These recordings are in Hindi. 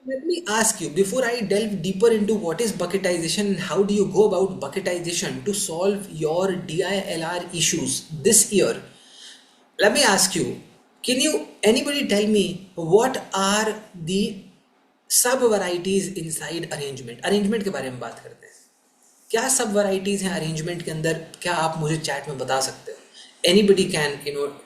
Let me ask you, before I delve deeper into what is bucketization and how do you go about bucketization to solve your DILR issues this year, let me ask you, can you anybody tell me what are the सब varieties inside arrangement? Arrangement के बारे में बात करते हैं. क्या सब varieties हैं arrangement के अंदर? क्या आप मुझे chat में बता सकते हो? Anybody can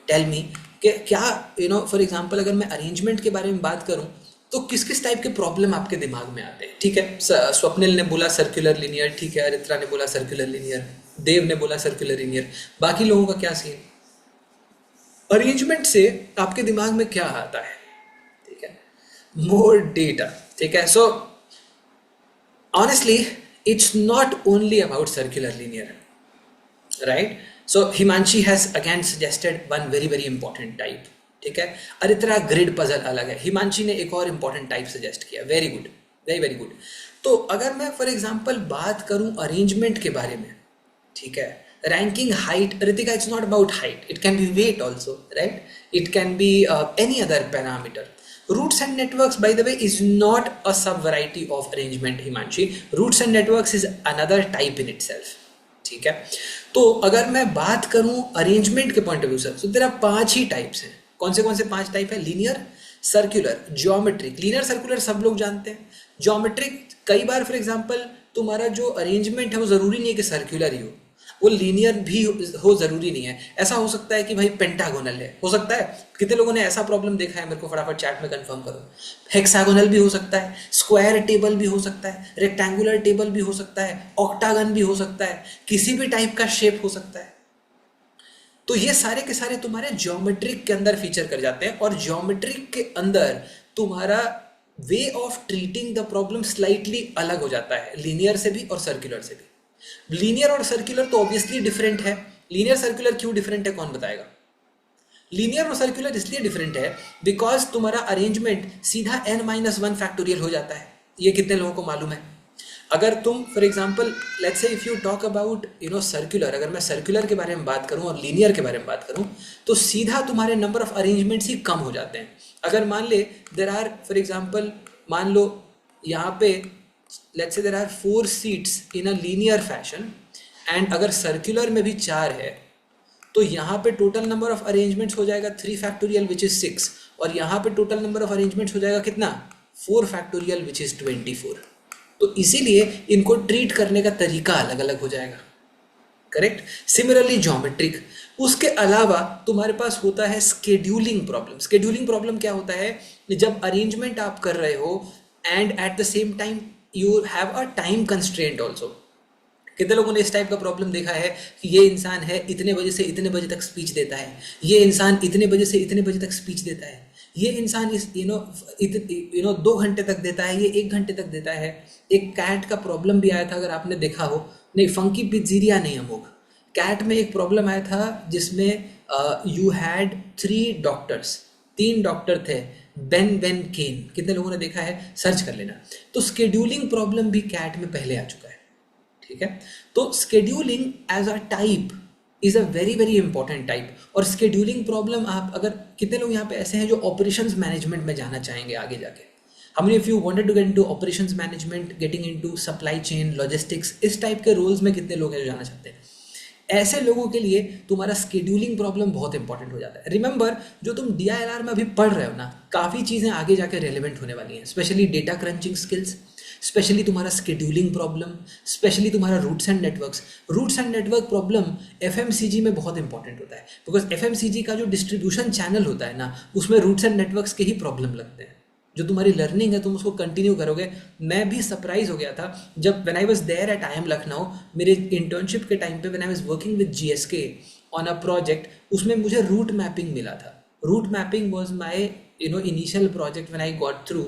tell me कि क्या for example अगर मैं arrangement के बारे में बात करूं तो किस किस टाइप के प्रॉब्लम आपके दिमाग में आते हैं? ठीक है, स्वप्निल ने बोला सर्कुलर लिनियर, ठीक है, अरित्रा ने बोला सर्कुलर लिनियर, देव ने बोला सर्कुलर लिनियर, बाकी लोगों का क्या सीन? अरेंजमेंट से आपके दिमाग में क्या आता है? ठीक है, मोर डेटा. ठीक है, so honestly it's not only about circular linear, right? So Himanshi has again suggested one very very important type. ठीक है, अरित्रा ग्रिड पजल अलग है, हिमांशी ने एक और इंपॉर्टेंट टाइप सजेस्ट किया. Very good, very very good. तो अगर मैं फॉर एग्जांपल बात करूं अरेंजमेंट के बारे में, ठीक है, ranking height, Ritika, it's not about height, it can be weight also, right? It can be any other parameter. Roots and networks, by the way, is not a sub variety of arrangement, Himanshi. Roots and networks is another type in itself. ठीक है, तो अगर मैं बात करूं अरेंजमेंट के पॉइंट ऑफ व्यू से, तो तेरा 5 ही टाइप्स हैं. कौन से 5 टाइप है? Linear, circular, geometric. Linear circular सब लोग जानते हैं. ज्योमेट्रिक कई बार फॉर एग्जांपल तुम्हारा जो अरेंजमेंट है वो ज़रूरी नहीं है कि सर्कुलर ही हो, वो लीनियर भी हो ज़रूरी नहीं है. ऐसा हो सकता है कि भाई पेंटागोनल है, हो सकता है. कितने लोगों ने ऐसा प्रॉब्लम देखा है? मेरे को फटाफट चैट में कंफर्म करो. हेक्सागोनल भी हो सकता है, स्क्वायर टेबल भी हो सकता है, रेक्टेंगुलर टेबल भी हो सकता है, ऑक्टागन भी हो सकता है, किसी भी टाइप का शेप हो सकता है. तो ये सारे के सारे तुम्हारे ज्योमेट्रिक के अंदर फीचर कर जाते हैं, और ज्योमेट्रिक के अंदर तुम्हारा way of treating the problem slightly अलग हो जाता है लीनियर से भी और सर्कुलर से भी. लीनियर और सर्कुलर तो ऑब्वियसली डिफरेंट है. लीनियर सर्कुलर क्यों डिफरेंट है, कौन बताएगा? लीनियर और सर्कुलर इसलिए डिफरेंट है बिकॉज तुम्हारा अरेंजमेंट सीधा n-1 फैक्टोरियल हो जाता है. ये कितने लोगों को मालूम है? अगर तुम for example let's say if you talk about circular, अगर मैं सर्कुलर के बारे में बात करूं और लीनियर के बारे में बात करूं, तो सीधा तुम्हारे नंबर ऑफ अरेंजमेंट्स ही कम हो जाते हैं. अगर मान ले देर आर फॉर एग्जांपल, मान लो यहाँ पे let's say there are 4 seats in a linear fashion, and अगर सर्कुलर में भी 4 है, तो यहाँ पे टोटल नंबर ऑफ अरेंजमेंट्स हो जाएगा 3 फैक्टोरियल विच इज 6, और यहाँ पे टोटल नंबर ऑफ अरेंजमेंट्स हो जाएगा कितना? 4 फैक्टोरियल विच इज 24. तो इसीलिए इनको ट्रीट करने का तरीका अलग अलग हो जाएगा. करेक्ट. Similarly geometric. उसके अलावा तुम्हारे पास होता है स्केड्यूलिंग प्रॉब्लम. स्केड्यूलिंग प्रॉब्लम क्या होता है? जब अरेंजमेंट आप कर रहे हो and at the same time you have a time constraint also. कितने लोगों ने इस टाइप का प्रॉब्लम देखा है कि ये इंसान है इतने बजे से इतने बजे तक स्पीच देता है, ये इंसान इतने बजे से इतने बजे तक स्पीच देता है, ये इंसान इस 2 घंटे तक देता है, ये 1 घंटे तक देता है. एक कैट का प्रॉब्लम भी आया था, अगर आपने देखा हो. नहीं, फंकी पिज्जीरिया नहीं, अमोघ. कैट में एक प्रॉब्लम आया था जिसमें यू हैड 3 डॉक्टर्स, 3 डॉक्टर थे, बेन बेन केन. कितने लोगों ने देखा है? सर्च कर लेना. तो स्केड्यूलिंग प्रॉब्लम भी कैट में पहले आ चुका है. ठीक है, तो scheduling as a type is a very very important type. और स्केड्यूलिंग प्रॉब्लम आप अगर, कितने लोग यहाँ पे ऐसे हैं जो ऑपरेशंस मैनेजमेंट में जाना चाहेंगे आगे जाके? how many of you wanted to get into operations management, getting into supply chain, logistics, इस टाइप के रोल्स में कितने लोग हैं जो जाना चाहते हैं? ऐसे लोगों के लिए तुम्हारा स्केड्यूलिंग प्रॉब्लम बहुत इंपॉर्टेंट हो जाता है. रिमेंबर, जो तुम DILR में अभी पढ़ रहे हो ना, काफ़ी चीज़ें आगे जाके रेलिवेंट होने वाली हैं. Specially data crunching skills, specially तुम्हारा स्केड्यूलिंग प्रॉब्लम, स्पेशली तुम्हारा routes and networks. Routes and network problem FMCG में बहुत इंपॉर्टेंट होता है, बिकॉज FMCG का जो डिस्ट्रीब्यूशन चैनल होता है ना, उसमें रूट्स एंड नेटवर्क्स के ही प्रॉब्लम लगते हैं. जो तुम्हारी लर्निंग है तुम उसको कंटिन्यू करोगे. मैं भी सरप्राइज हो गया था जब when I was there at IIM Lucknow, मेरे इंटर्नशिप के टाइम पे when I was working with GSK on a project, उसमें मुझे रूट मैपिंग मिला था. Route mapping was my initial project when I got through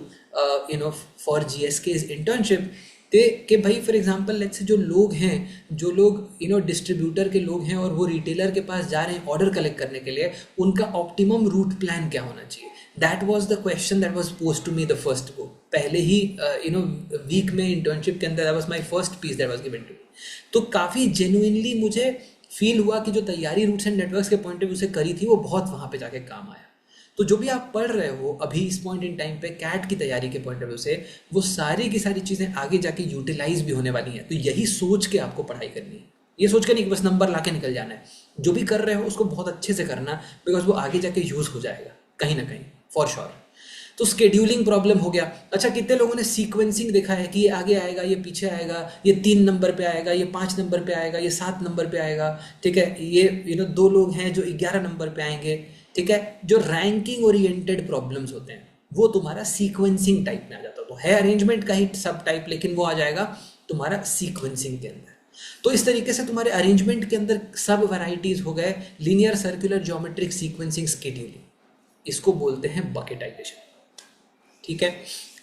for GSK's internship. कि भाई फॉर एग्जांपल लेट्स से जो लोग हैं, जो लोग डिस्ट्रीब्यूटर के लोग हैं और वो रिटेलर के पास जा रहे हैं ऑर्डर कलेक्ट करने के लिए, उनका ऑप्टिमम रूट प्लान क्या होना चाहिए? That was the question that was posed to me the first go. पहले ही वीक में इंटर्नशिप के अंदर that was my first piece that was given to me. तो काफ़ी जेन्युइनली मुझे फील हुआ कि जो तैयारी रूट्स एंड नेटवर्क्स के पॉइंट ऑफ व्यू से करी थी वो बहुत वहाँ पे जाके काम आया. तो जो भी आप पढ़ रहे हो अभी इस पॉइंट इन टाइम पे कैट की तैयारी के पॉइंट ऑफ व्यू से, वो सारी की सारी चीज़ें आगे जाके यूटिलाइज भी होने वाली हैं। तो यही सोच के आपको पढ़ाई करनी है, ये सोच के नहीं कि बस नंबर ला के निकल जाना है। जो भी कर रहे हो उसको बहुत अच्छे से करना, बिकॉज वो आगे जाके यूज़ हो जाएगा कहीं ना कहीं, फॉर श्योर। तो स्केड्यूलिंग प्रॉब्लम हो गया। अच्छा, कितने लोगों ने सीक्वेंसिंग देखा है कि ये आगे आएगा, ये पीछे आएगा, ये 3 नंबर पे आएगा, ये 5 नंबर पे आएगा, ये 7 नंबर पे आएगा, ठीक है, ये दो लोग हैं जो 11 नंबर पे आएंगे, ठीक है। जो रैंकिंग ओरिएंटेड प्रॉब्लम्स होते हैं वो तुम्हारा सीक्वेंसिंग टाइप में आ जाता है। तो है अरेंजमेंट का ही सब टाइप, लेकिन वो आ जाएगा तुम्हारा सीक्वेंसिंग के अंदर। तो इस तरीके से तुम्हारे अरेंजमेंट के अंदर सब वैरायटीज हो गए, linear, circular, geometric, sequencing, scheduling, इसको बोलते हैं बकेटाइजेशन। ठीक है,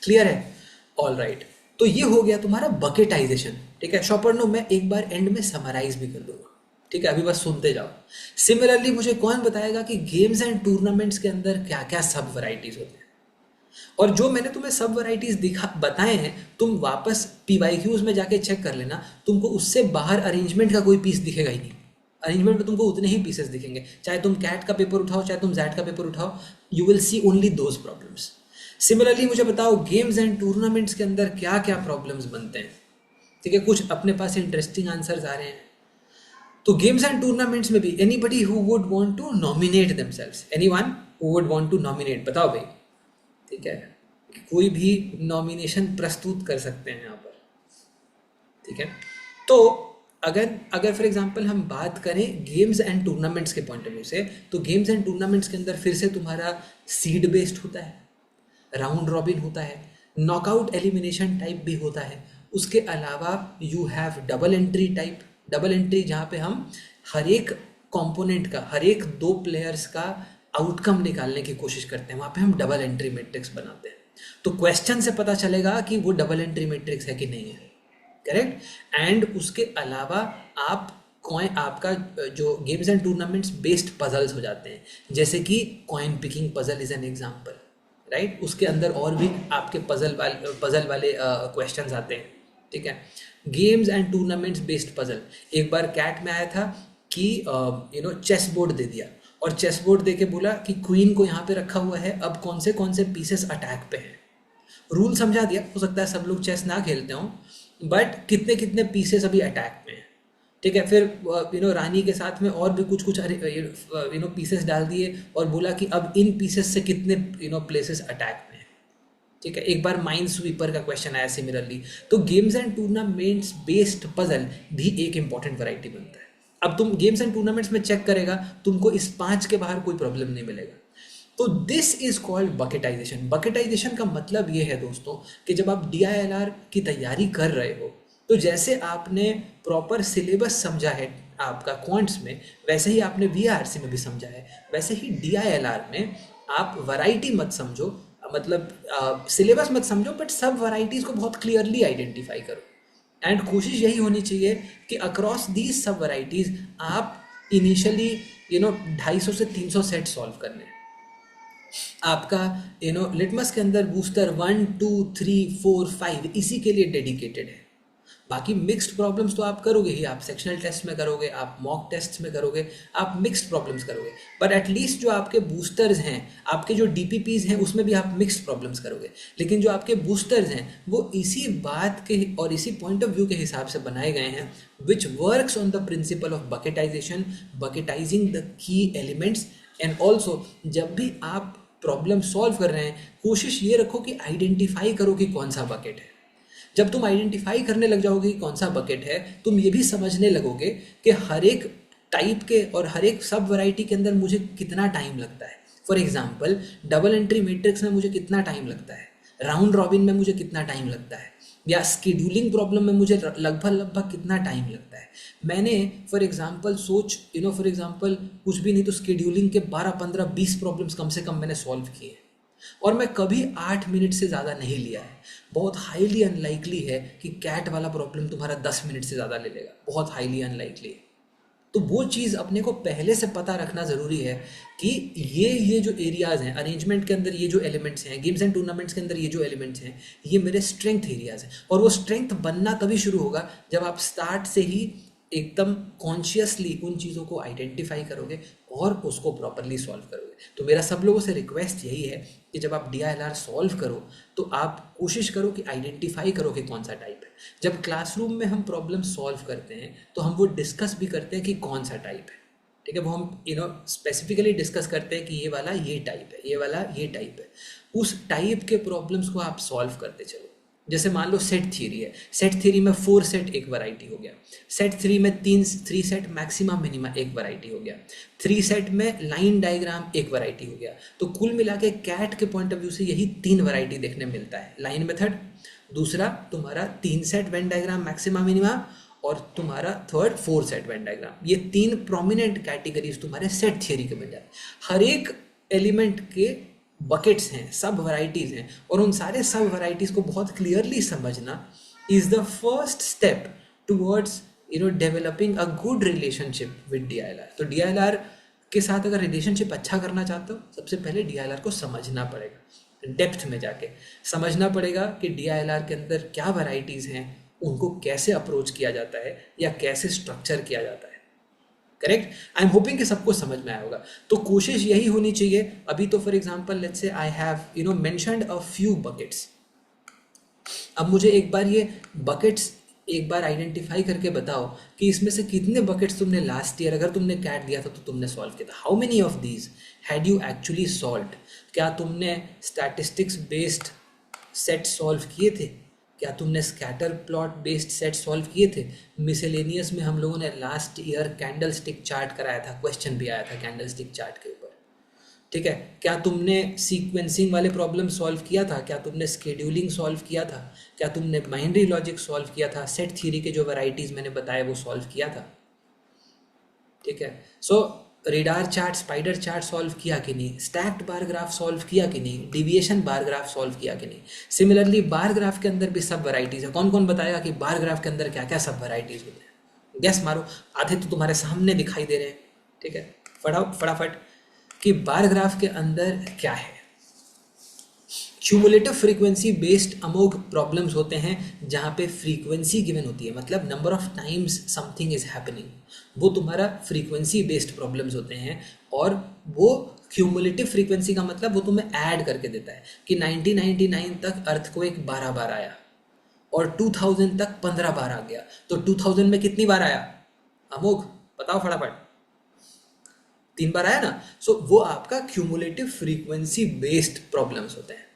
क्लियर है? ऑल राइट, तो ये हो गया तुम्हारा बकेटाइजेशन। ठीक है शॉपर्नो, मैं एक बार एंड में समराइज भी कर दूंगा, ठीक है, अभी बस सुनते जाओ। सिमिलरली मुझे कौन बताएगा कि गेम्स एंड टूर्नामेंट्स के अंदर क्या क्या सब वैरायटीज होते हैं, और जो मैंने तुम्हें सब वैरायटीज दिखा बताए हैं, तुम वापस पीवाईक्यूज में जाके चेक कर लेना, तुमको उससे बाहर अरेंजमेंट का कोई पीस दिखेगा ही नहीं। अरेंजमेंट में तुमको उतने ही पीसेस दिखेंगे, चाहे तुम कैट का पेपर उठाओ चाहे तुम जैट का पेपर उठाओ, you will see only those problems. Similarly मुझे बताओ गेम्स एंड टूर्नामेंट्स के अंदर क्या क्या प्रॉब्लम्स बनते हैं। ठीक है, कुछ अपने पास इंटरेस्टिंग आंसर्स आ रहे हैं। तो गेम्स एंड टूर्नामेंट्स में भी anybody who would want to nominate themselves, anyone who would want to nominate, बताओ भाई। ठीक है, कोई भी नॉमिनेशन प्रस्तुत कर सकते हैं यहाँ पर। ठीक है, तो अगर अगर फॉर एग्जांपल हम बात करें गेम्स एंड टूर्नामेंट्स के पॉइंट ऑफ व्यू से, तो गेम्स एंड टूर्नामेंट्स के अंदर फिर से तुम्हारा सीड बेस्ड होता है, राउंड रॉबिन होता है, नॉकआउट एलिमिनेशन टाइप भी होता है। उसके अलावा you have double entry type, double entry जहाँ पे हम हर एक कंपोनेंट का, हर एक दो प्लेयर्स का आउटकम निकालने की कोशिश करते हैं, वहाँ पे हम डबल एंट्री मैट्रिक्स बनाते हैं। तो क्वेश्चन से पता चलेगा कि वो डबल एंट्री मैट्रिक्स है कि नहीं है, करेक्ट। एंड उसके अलावा आप कॉइन, आपका जो games and tournaments based puzzles हो जाते हैं, जैसे कि coin picking puzzle is an example, right. उसके अंदर और भी आपके पजल वाले क्वेश्चंस आते हैं। ठीक है, games and tournaments based puzzle, एक बार कैट में आया था कि चेस बोर्ड दे दिया, और चेस बोर्ड दे के बोला कि क्वीन को यहाँ पे रखा हुआ है, अब कौन से पीसेस अटैक पे हैं। रूल समझा दिया, हो सकता है सब लोग चेस ना खेलते हों, बट कितने कितने पीसेस अभी अटैक में हैं। ठीक है, फिर रानी के साथ में और भी कुछ कुछ पीसेस डाल दिए, और बोला कि अब इन पीसेस से कितने प्लेसेस अटैक में हैं। ठीक है, एक बार माइंड स्वीपर का क्वेश्चन आया सिमिलरली। तो games and tournaments based puzzle भी एक इंपॉर्टेंट वैरायटी बनता है। अब तुम गेम्स एंड टूर्नामेंट्स में चेक करेगा, तुमको इस 5 के बाहर कोई प्रॉब्लम नहीं मिलेगा। तो दिस इज कॉल्ड बकेटाइजेशन। बकेटाइजेशन का मतलब ये है दोस्तों कि जब आप DILR की तैयारी कर रहे हो, तो जैसे आपने प्रॉपर सिलेबस समझा है आपका क्वांट्स में, वैसे ही आपने VRC में भी समझा है, वैसे ही DILR में आप वैरायटी मत समझो, मतलब सिलेबस मत समझो, बट सब वैरायटीज़ को बहुत क्लियरली आइडेंटिफाई करो। एंड कोशिश यही होनी चाहिए कि अक्रॉस दीज सब वैरायटीज़ आप इनिशियली 250 से 300 सेट सॉल्व करने हैं। आपका लिटमस के अंदर बूस्टर 1 2 3 4 5 इसी के लिए डेडिकेटेड है। बाकी मिक्स्ड प्रॉब्लम्स तो आप करोगे ही, आप सेक्शनल टेस्ट में करोगे, आप मॉक टेस्ट में करोगे, आप मिक्स्ड प्रॉब्लम्स करोगे, पर एटलीस्ट जो आपके बूस्टर्स हैं, आपके जो DPPs हैं, उसमें भी आप मिक्स्ड प्रॉब्लम्स करोगे। लेकिन जो आपके बूस्टर्स हैं वो इसी बात के और इसी पॉइंट ऑफ व्यू के हिसाब से बनाए गए हैं, which works on the principle of bucketization, bucketizing the key elements. And also जब भी आप प्रॉब्लम सॉल्व कर रहे हैं, कोशिश ये रखो कि आइडेंटिफाई करो कि कौन सा बकेट है। जब तुम आइडेंटिफाई करने लग जाओगे कि कौन सा बकेट है, तुम ये भी समझने लगोगे कि हर एक टाइप के और हर एक सब वैरायटी के अंदर मुझे कितना टाइम लगता है। For example double entry matrix में मुझे कितना टाइम लगता है, राउंड रॉबिन में मुझे कितना टाइम लगता है, या स्केड्यूलिंग प्रॉब्लम में मुझे लगभग कितना टाइम लगता है। मैंने फॉर एग्जांपल फॉर एग्जांपल कुछ भी नहीं तो स्केड्यूलिंग के 12 15 20 प्रॉब्लम्स कम से कम मैंने सॉल्व किए, और मैं कभी 8 मिनट से ज़्यादा नहीं लिया है। बहुत हाईली अनलाइकली है कि कैट वाला प्रॉब्लम तुम्हारा 10 मिनट से ज़्यादा ले लेगा, बहुत हाईली अनलाइकली है। तो वो चीज़ अपने को पहले से पता रखना ज़रूरी है कि ये जो एरियाज़ हैं अरेंजमेंट के अंदर, ये जो एलिमेंट्स हैं गेम्स एंड टूर्नामेंट्स के अंदर, ये जो एलिमेंट्स हैं, ये मेरे स्ट्रेंथ एरियाज़ हैं। और वो स्ट्रेंथ बनना तभी शुरू होगा जब आप स्टार्ट से ही एकदम कॉन्शियसली उन चीज़ों को आइडेंटिफाई करोगे और उसको प्रॉपरली सॉल्व करोगे। तो मेरा सब लोगों से रिक्वेस्ट यही है कि जब आप DILR सॉल्व करो तो आप कोशिश करो कि आइडेंटिफाई करो कि कौन सा टाइप है। जब क्लासरूम में हम प्रॉब्लम सॉल्व करते हैं तो हम वो डिस्कस भी करते हैं कि कौन सा टाइप है, ठीक है, वो हम स्पेसिफिकली डिस्कस करते हैं कि ये वाला ये टाइप है, ये वाला ये टाइप है। उस टाइप के प्रॉब्लम्स को आप सॉल्व करते चलो। जैसे मान लो सेट थ्योरी है, सेट थ्योरी में 4 सेट एक वैरायटी हो गया, सेट 3 में 3 सेट मैक्सिमा मिनिमा एक वैरायटी हो गया, 3 सेट में लाइन डायग्राम एक वैरायटी हो गया। तो कुल मिला के कैट के पॉइंट ऑफ व्यू से यही 3 वैरायटी देखने मिलता है, लाइन मेथड, दूसरा तुम्हारा 3 set Venn diagram maxima minima, और तुम्हारा थर्ड 4 सेट वेन डायग्राम। ये 3 प्रोमिनेंट कैटेगरीज तुम्हारे सेट थियरी के बन जाते हैं। हर एक एलिमेंट के बकेट्स हैं, सब वैरायटीज हैं, और उन सारे सब वैरायटीज को बहुत क्लियरली समझना is the first step towards developing a good relationship with DILR। तो DILR के साथ अगर रिलेशनशिप अच्छा करना चाहते हो, सबसे पहले DILR को समझना पड़ेगा, डेप्थ में जाके समझना पड़ेगा कि DILR के अंदर क्या वैरायटीज हैं, उनको कैसे अप्रोच किया जाता है या कैसे स्ट्रक्चर किया जाता है। करेक्ट। आई एम होपिंग कि सबको समझ में आया होगा। तो कोशिश यही होनी चाहिए। अभी तो for example let's say I have mentioned a few buckets. अब मुझे एक बार ये बकेट्स एक बार आइडेंटिफाई करके बताओ कि इसमें से कितने बकेट्स तुमने लास्ट ईयर अगर तुमने कैट दिया था तो तुमने सॉल्व किया था। How many of these had you actually solved? क्या तुमने स्टैटिस्टिक्स बेस्ड सेट सॉल्व किए थे? क्या तुमने scatter plot based set solve किए थे? मिसेलेनियस में हम लोगों ने last year candle stick chart कराया था, क्वेश्चन भी आया था कैंडल स्टिक चार्ट के ऊपर, ठीक है। क्या तुमने सीक्वेंसिंग वाले प्रॉब्लम सॉल्व किया था? क्या तुमने स्केड्यूलिंग सॉल्व किया था? क्या तुमने बाइनरी लॉजिक सॉल्व किया था? सेट थ्योरी के जो वैरायटीज मैंने बताया वो सॉल्व किया था, ठीक है। So radar chart, spider chart solve किया कि नहीं? स्टैक्ड बार ग्राफ सॉल्व किया कि नहीं? डिविएशन बार ग्राफ सॉल्व किया कि नहीं? सिमिलरली बार ग्राफ के अंदर भी सब वैरायटीज है। कौन कौन बताएगा कि बार ग्राफ के अंदर क्या क्या सब वैरायटीज होते हैं? गैस मारो। आधे तो तुम्हारे सामने दिखाई दे रहे हैं, ठीक है। फटाफट कि बार ग्राफ के अंदर क्या है। क्यूमुलेटिव फ्रीक्वेंसी बेस्ड अमोघ प्रॉब्लम्स होते हैं जहाँ पे फ्रीक्वेंसी गिवन होती है, मतलब number of times something is happening, वो तुम्हारा फ्रीक्वेंसी बेस्ड प्रॉब्लम्स होते हैं। और वो क्यूमुलेटिव फ्रीक्वेंसी का मतलब वो तुम्हें ऐड करके देता है कि 1999 तक अर्थक्वेक 12 बार आया और 2000 तक 15 बार आ गया, तो 2000 में कितनी बार आया अमोघ? बताओ फटाफट। 3 बार आया ना। सो वो आपका क्यूमुलेटिव फ्रीक्वेंसी बेस्ड प्रॉब्लम्स होते हैं,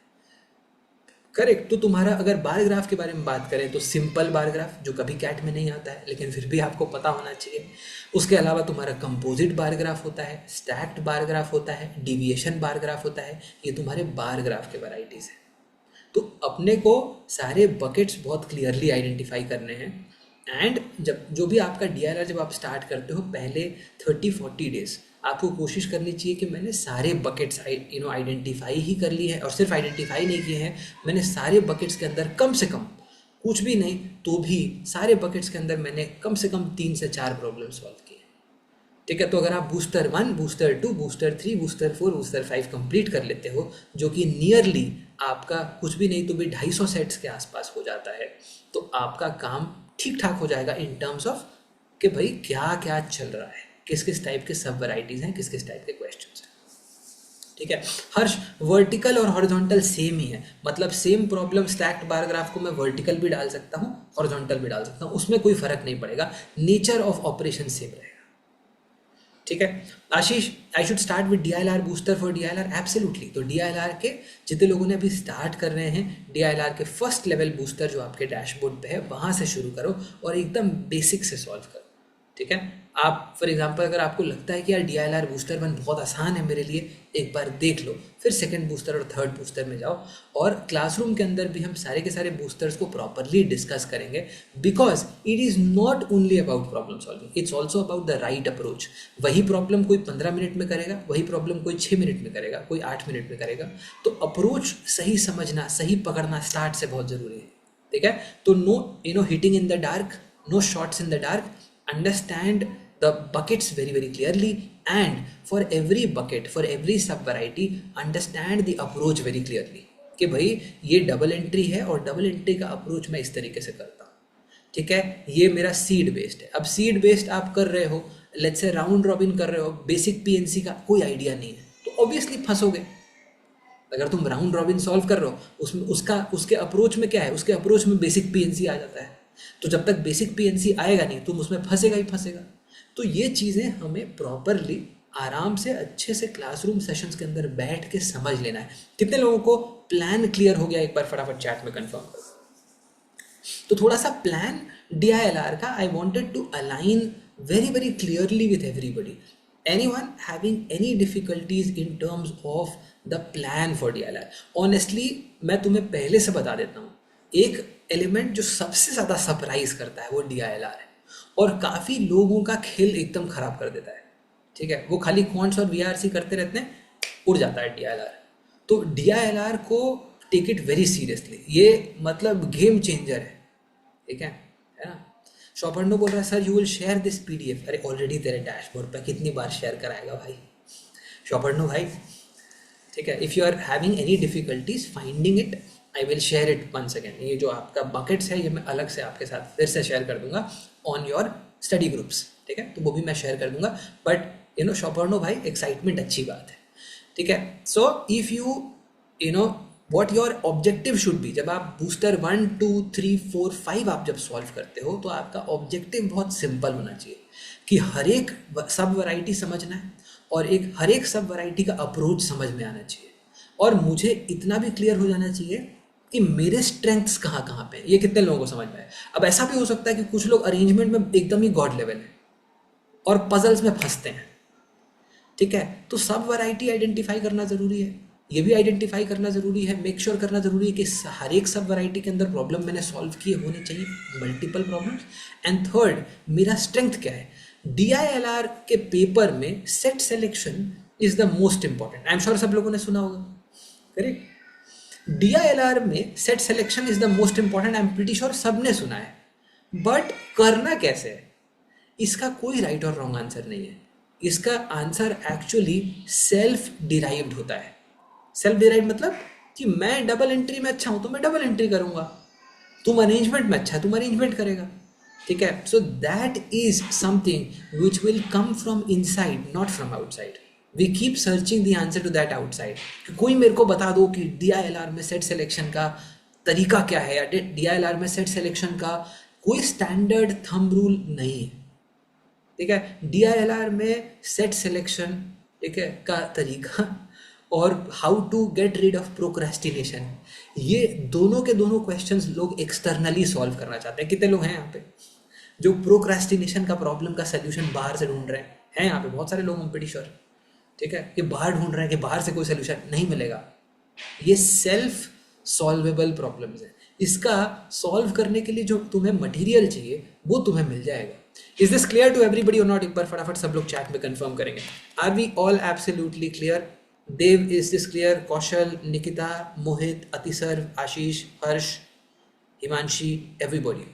करेक्ट। तो तुम्हारा अगर बार ग्राफ के बारे में बात करें तो सिंपल बार ग्राफ जो कभी कैट में नहीं आता है लेकिन फिर भी आपको पता होना चाहिए। उसके अलावा तुम्हारा कंपोजिट बार ग्राफ होता है, स्टैक्ड बार ग्राफ होता है, डिविएशन बार ग्राफ होता है। ये तुम्हारे बार ग्राफ के वैरायटीज हैं। तो अपने को सारे बकेट्स बहुत क्लियरली आइडेंटिफाई करने हैं। एंड जब जो भी आपका DILR जब आप स्टार्ट करते हो पहले 30-40 डेज आपको कोशिश करनी चाहिए कि मैंने सारे बकेट्स आइडेंटिफाई ही कर लिए हैं, और सिर्फ आइडेंटिफाई नहीं किए हैं, मैंने सारे बकेट्स के अंदर कम से कम, कुछ भी नहीं तो भी सारे बकेट्स के अंदर मैंने कम से कम 3 से 4 प्रॉब्लम सॉल्व किए, ठीक है। तो अगर आप booster 1, booster 2, booster 3, booster 4, booster 5 complete कर लेते हो, जो कि नियरली आपका कुछ भी नहीं तो भी 250 सेट्स के आसपास हो जाता है, तो आपका काम ठीक ठाक हो जाएगा इन टर्म्स ऑफ कि भाई क्या क्या चल रहा है, किस किस टाइप के सब वैरायटीज हैं, किस किस टाइप के क्वेश्चंस हैं, ठीक है। हर्ष, वर्टिकल और हॉरिजॉन्टल सेम ही है, मतलब same problem stacked bar graph को मैं वर्टिकल भी डाल सकता हूँ, हॉरिजॉन्टल भी डाल सकता हूँ, उसमें कोई फर्क नहीं पड़ेगा, नेचर ऑफ ऑपरेशन सेम रहेगा, ठीक है। Ashish, I should start with DILR booster for DILR? Absolutely. तो DILR के जितने लोगों ने अभी स्टार्ट कर रहे हैं, DILR के फर्स्ट लेवल बूस्टर जो आपके डैशबोर्ड पे है वहाँ से शुरू करो और एकदम बेसिक से सॉल्व करो, ठीक है। आप फॉर एग्जांपल अगर आपको लगता है कि यार DILR बूस्टर 1 बहुत आसान है मेरे लिए, एक बार देख लो, फिर सेकंड बूस्टर और थर्ड बूस्टर में जाओ। और क्लासरूम के अंदर भी हम सारे के सारे बूस्टर्स को प्रॉपरली डिस्कस करेंगे, because it is not only about problem solving, it's also about the right approach. वही प्रॉब्लम कोई 15 मिनट में करेगा, वही प्रॉब्लम कोई 6 मिनट में करेगा, कोई 8 मिनट में करेगा। तो अप्रोच सही समझना, सही पकड़ना स्टार्ट से बहुत ज़रूरी है, ठीक है। तो no hitting in the dark, no shots in the dark, understand the buckets very clearly, and for every bucket, for every sub variety, understand the approach very clearly कि भाई ये डबल एंट्री है और डबल एंट्री का अप्रोच मैं इस तरीके से करता हूँ, ठीक है। ये मेरा सीड बेस्ड है। अब सीड बेस्ड आप कर रहे हो, लेट्स से राउंड रॉबिन कर रहे हो, बेसिक पीएनसी का कोई आइडिया नहीं है, तो ऑब्वियसली फंसोगे। अगर तुम राउंड रॉबिन सॉल्व कर रहे हो, उसमें उसके अप्रोच में क्या है, उसके अप्रोच में बेसिक पीएनसी आ जाता है, तो जब तक बेसिक पीएनसी आएगा नहीं तुम उसमें फंसेगा ही फंसेगा। तो ये चीज़ें हमें प्रॉपरली आराम से अच्छे से क्लासरूम सेशंस के अंदर बैठ के समझ लेना है। कितने लोगों को प्लान क्लियर हो गया, एक बार फटाफट चैट में कंफर्म करो। तो थोड़ा सा प्लान DILR का I wanted to align very very clearly with everybody. Anyone having any difficulties in terms of the plan for DILR? Honestly मैं तुम्हें पहले से बता देता हूँ, एक एलिमेंट जो सबसे ज़्यादा सरप्राइज करता है वो DILR है, और काफ़ी लोगों का खेल एकदम ख़राब कर देता है। ठीक है, वो खाली क्वांट्स और VRC करते रहते हैं, उड़ जाता है DILR। तो DILR को टेक इट वेरी सीरियसली, ये मतलब गेम चेंजर है। ठीक है ना। शॉपर्नो बोल रहा है sir you will share this PDF। अरे ऑलरेडी तेरे डैशबोर्ड पे कितनी बार शेयर कराएगा भाई शॉपर्नो भाई। ठीक है, if you are having any difficulties finding it, I will share it once again. ये जो आपका बकेट्स है ये मैं अलग से आपके साथ फिर से शेयर कर दूंगा ऑन योर स्टडी ग्रुप्स। ठीक है, तो वो भी मैं शेयर कर दूंगा। बट यू नो शॉपर्नो भाई, एक्साइटमेंट अच्छी बात है। ठीक है, so if you know what your objective should be, जब आप बूस्टर 1 2 3 4 5 आप जब सॉल्व करते हो तो आपका ऑब्जेक्टिव बहुत सिंपल होना चाहिए कि हर एक सब वैरायटी समझना है और हर एक सब वैरायटी का अप्रोच समझ में आना चाहिए, और मुझे इतना भी क्लियर हो जाना चाहिए कि मेरे स्ट्रेंथ्स कहाँ कहाँ पे। ये कितने लोगों को समझ में आए। अब ऐसा भी हो सकता है कि कुछ लोग अरेंजमेंट में एकदम ही गॉड लेवल है और पजल्स में फंसते हैं। ठीक है, तो सब वैरायटी आइडेंटिफाई करना ज़रूरी है, ये भी आइडेंटिफाई करना ज़रूरी है, मेक श्योर करना ज़रूरी है कि हर एक सब वैरायटी के अंदर प्रॉब्लम मैंने सॉल्व किए होने चाहिए, मल्टीपल प्रॉब्लम्स। एंड थर्ड, मेरा स्ट्रेंथ क्या है। DILR के पेपर में set selection is the most important. I am sure सब लोगों ने सुना होगा, करेक्ट। DILR में set selection is the most important, I am pretty sure सबने सुना है। बट करना कैसे है, इसका कोई राइट और रॉन्ग आंसर नहीं है। इसका आंसर एक्चुअली सेल्फ डिराइव्ड होता है। सेल्फ डिराइव्ड मतलब कि मैं डबल एंट्री में अच्छा हूं तो मैं डबल एंट्री करूंगा, तुम अरेंजमेंट में अच्छा तुम अरेंजमेंट करेगा। ठीक है, so that is something which will come from inside not from outside. We keep searching the answer to that outside, कि कोई मेरे को बता दो कि DILR में सेट सिलेक्शन का तरीका क्या है, या DILR में सेट सिलेक्शन का कोई स्टैंडर्ड थंब रूल नहीं है। ठीक है, DILR में सेट सिलेक्शन, ठीक है, का तरीका और how to get rid of procrastination, ये दोनों के दोनों क्वेश्चंस लोग एक्सटर्नली सॉल्व करना चाहते हैं। कितने लोग हैं यहाँ पे जो प्रोक्रेस्टिनेशन का प्रॉब्लम का सोल्यूशन बाहर से ढूंढ रहे हैं यहाँ पे बहुत सारे लोग, प्रीटी श्योर। ठीक है, कि बाहर ढूंढ रहे हैं कि बाहर से कोई सोल्यूशन नहीं मिलेगा। ये सेल्फ सॉल्वेबल प्रॉब्लम्स है, इसका सॉल्व करने के लिए जो तुम्हें मटेरियल चाहिए वो तुम्हें मिल जाएगा। Is this clear to everybody और नॉट? एक बार फटाफट सब लोग चैट में कंफर्म करेंगे। Are we all absolutely clear? Dev, is this clear? Kaushal, Nikita, Mohit, अतिसर, Ashish, Harsh, Himanshi, everybody,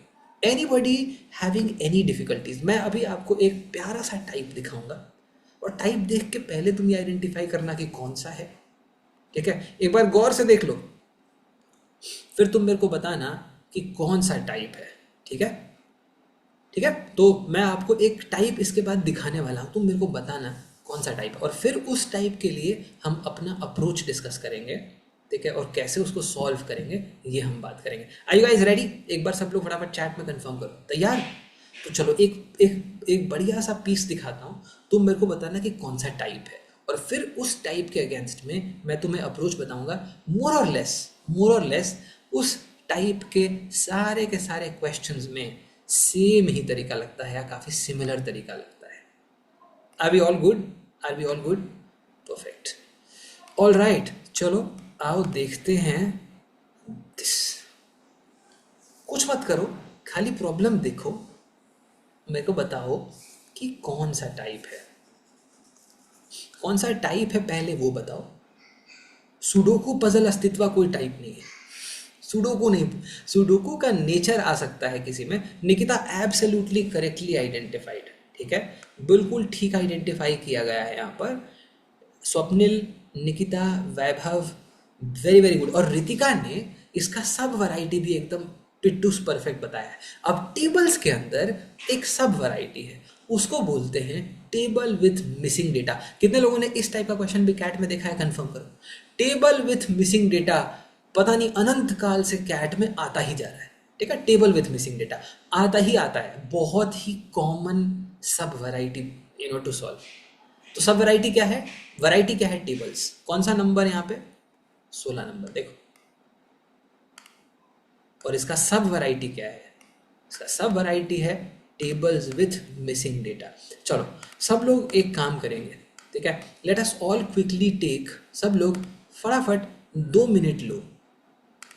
anybody having any difficulties? मैं अभी आपको एक प्यारा सा टाइप दिखाऊंगा और टाइप देख के पहले तुम ये आइडेंटिफाई करना कि कौन सा है। ठीक है, एक बार गौर से देख लो, फिर तुम मेरे को बताना कि कौन सा टाइप है। ठीक है, ठीक है, तो मैं आपको एक टाइप इसके बाद दिखाने वाला हूँ, तुम मेरे को बताना कौन सा टाइप, और फिर उस टाइप के लिए हम अपना अप्रोच डिस्कस करेंगे। ठीक है, और कैसे उसको सॉल्व करेंगे ये हम बात करेंगे। Are you guys ready? एक बार सब लोग फटाफट चैट में कंफर्म करो, तैयार? तो चलो एक बढ़िया सा पीस दिखाता हूँ, तुम मेरे को बताना कि कौन सा टाइप है, और फिर उस टाइप के अगेंस्ट में मैं तुम्हें अप्रोच बताऊंगा। मोर और लेस उस टाइप के सारे क्वेश्चंस में सेम ही तरीका लगता है या काफ़ी सिमिलर तरीका लगता है। Are we all good? Are we all good? Perfect, all right. चलो आओ देखते हैं दिस। कुछ मत करो, खाली प्रॉब्लम देखो, मेरे को बताओ कि कौन सा टाइप है। कौन सा टाइप है पहले वो बताओ। सुडोकू पजल अस्तित्व कोई टाइप नहीं है, सुडोकू नहीं। सुडोकू का नेचर आ सकता है किसी में। Nikita absolutely correctly identified. ठीक है, बिल्कुल ठीक आइडेंटिफाई किया गया है यहाँ पर। स्वप्निल, निकिता, वैभव, वेरी वेरी गुड। और रितिका ने इसका सब वैरायटी भी एकदम पिट्टूस परफेक्ट बताया है। अब टेबल्स के अंदर एक सब वैरायटी है, उसको बोलते हैं टेबल विथ मिसिंग डेटा। कितने लोगों ने इस टाइप का क्वेश्चन भी कैट में देखा है, कंफर्म करो। टेबल विथ मिसिंग डेटा पता नहीं अनंत काल से कैट में आता ही जा रहा है। ठीक है, टेबल विथ मिसिंग डेटा आता ही आता है, बहुत ही common sub variety to solve. तो सब वैरायटी क्या है? वैरायटी क्या है? टेबल्स। कौन सा नंबर यहाँ पे? 16 नंबर, देखो। और इसका सब वैरायटी क्या है? इसका सब वैरायटी है टेबल्स विथ मिसिंग डेटा। चलो, सब लोग एक काम करेंगे, ठीक है। Let us all quickly take, सब लोग फटाफट 2 मिनट लो,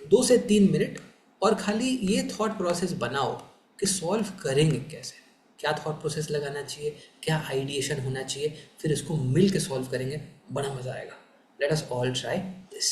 2 से 3 मिनट, और खाली ये थॉट प्रोसेस बनाओ कि सॉल्व करेंगे कैसे, क्या थॉट प्रोसेस लगाना चाहिए, क्या आइडिएशन होना चाहिए, फिर इसको मिल के सॉल्व करेंगे, बड़ा मज़ा आएगा। Late us all try this.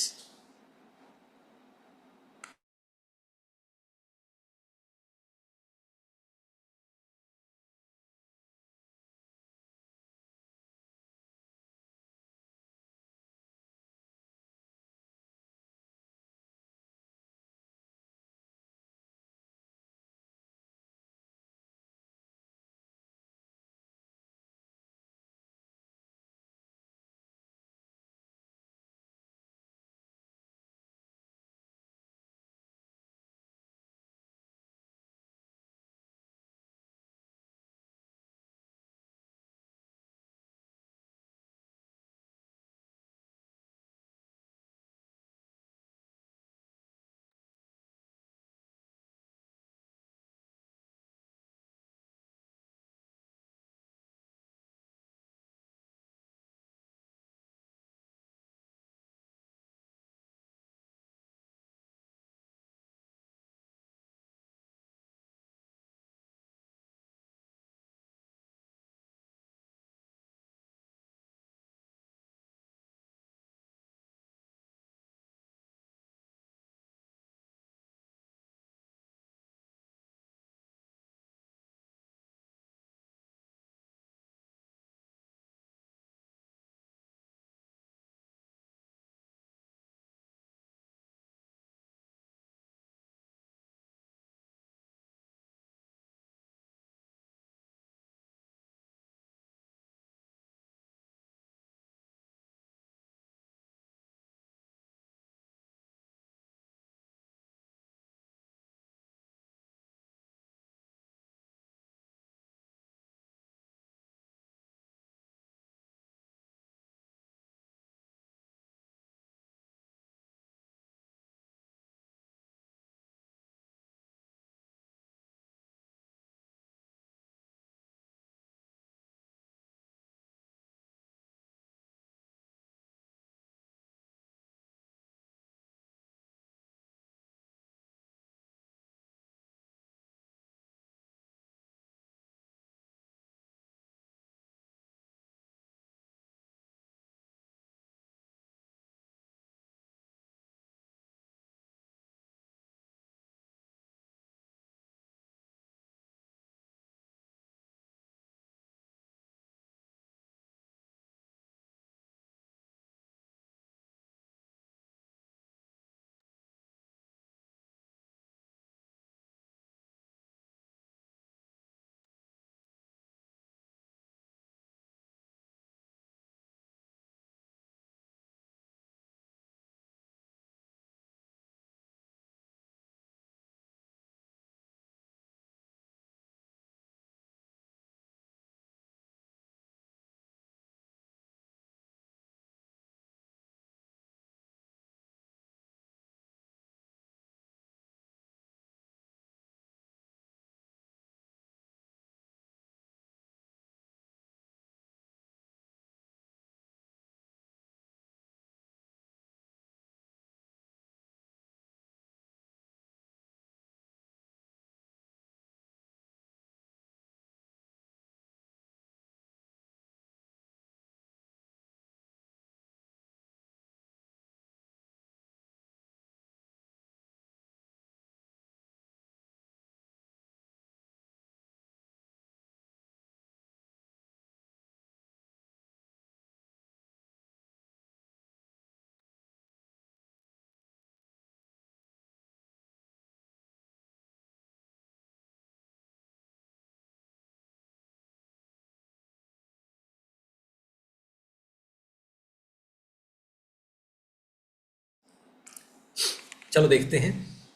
चलो देखते हैं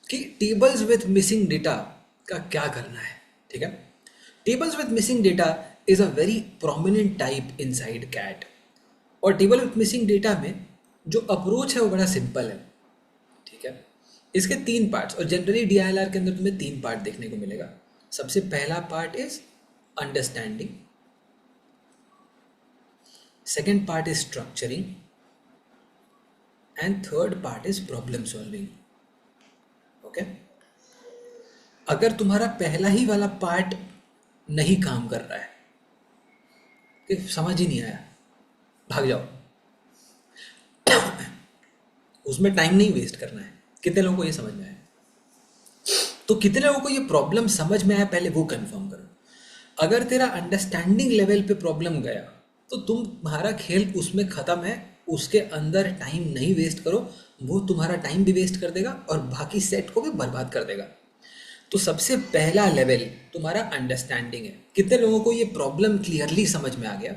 कि टेबल्स विथ मिसिंग डेटा का क्या करना है। ठीक है, tables with missing data is a very prominent type inside CAT. और टेबल विथ मिसिंग डेटा में जो अप्रोच है वो बड़ा सिंपल है। ठीक है, इसके तीन पार्ट्स, और जनरली डीआईएलआर के अंदर तुम्हें तीन पार्ट देखने को मिलेगा। सबसे पहला part is understanding, second part is structuring, and third part is problem solving. Okay, अगर तुम्हारा पहला ही वाला पार्ट नहीं काम कर रहा है, कि समझ ही नहीं आया, भाग जाओ। उसमें टाइम नहीं वेस्ट करना है। कितने लोगों को ये समझ में आया? तो कितने लोगों को ये प्रॉब्लम समझ में आया, पहले वो कंफर्म करो। अगर तेरा अंडरस्टैंडिंग लेवल पे प्रॉब्लम गया तो तुम्हारा खेल उसमें ख़त्म है। उसके अंदर टाइम नहीं वेस्ट करो, वो तुम्हारा टाइम भी वेस्ट कर देगा और बाकी सेट को भी बर्बाद कर देगा। तो सबसे पहला लेवल तुम्हारा अंडरस्टैंडिंग है। कितने लोगों को ये प्रॉब्लम क्लियरली समझ में आ गया?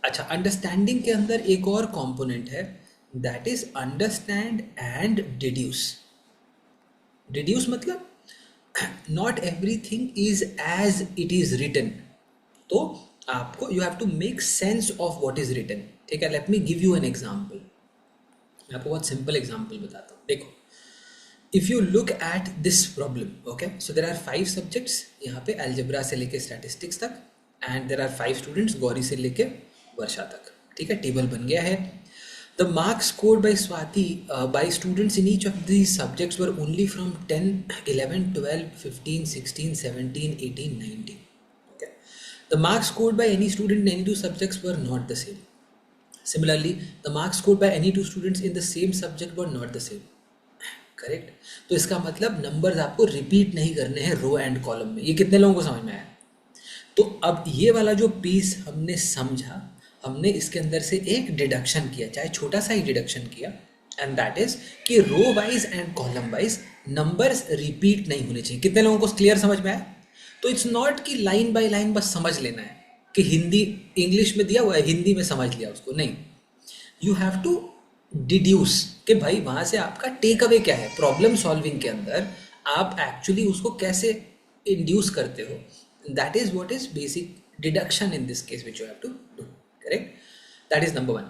अच्छा, अंडरस्टैंडिंग के अंदर एक और कंपोनेंट है, that is understand and deduce. Deduce मतलब not everything is as it is written. तो आपको you have to make sense of what is written. ठीक है, let me give you an example. मैं आपको बहुत सिंपल एग्जांपल बताता हूँ। देखो, if you look at this problem, okay, so there are 5 subjects यहाँ पे, अलजेब्रा से लेके स्टैटिस्टिक्स तक, and there are 5 students Gauri से लेके वर्षा तक। ठीक है, टेबल बन गया है। The marks scored by Swati by students in each of these subjects were only from 10, 11, 12, 15, 16, 17, 18, 19. Okay. The marks scored by any student in any two subjects were not the same. Similarly, the marks scored by any two students in the same subject were not the same. Correct? तो इसका मतलब नंबर्स आपको रिपीट नहीं करने हैं रो एंड कॉलम में। ये कितने लोगों को समझ में आया? तो अब ये वाला जो पीस हमने समझा, हमने इसके अंदर से एक डिडक्शन किया, चाहे छोटा सा ही डिडक्शन किया, एंड दैट इज कि row wise and column wise numbers repeat नहीं होने चाहिए। कितने लोगों को क्लियर समझ में आया? तो इट्स नॉट कि लाइन बाय लाइन बस समझ लेना है कि हिंदी इंग्लिश में दिया हुआ है हिंदी में समझ लिया उसको, नहीं। यू हैव टू डिड्यूस कि भाई वहाँ से आपका टेक अवे क्या है। प्रॉब्लम सॉल्विंग के अंदर आप एक्चुअली उसको कैसे इंड्यूस करते हो, that is what is basic deduction in this case which you have to do. Correct? That is number 1।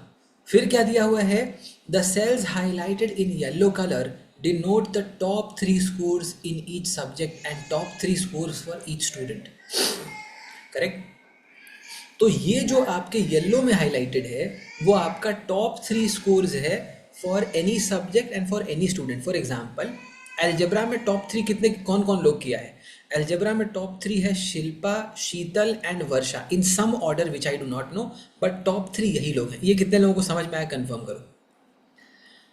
फिर क्या दिया हुआ है? The cells highlighted in yellow colour denote the top 3 scores in each subject and top 3 scores for each student. Correct? तो ये जो आपके येलो में हाईलाइटेड है वो आपका टॉप 3 स्कोर्स है for any subject and for any student. For example, algebra में टॉप 3 कितने कौन कौन लोग किया है? अलजेब्रा में टॉप 3 है Shilpa, Sheetal and Varsha, in some order which I do not know, but top 3 यही लोग हैं। ये कितने लोगों को समझ में आया? कंफर्म करो।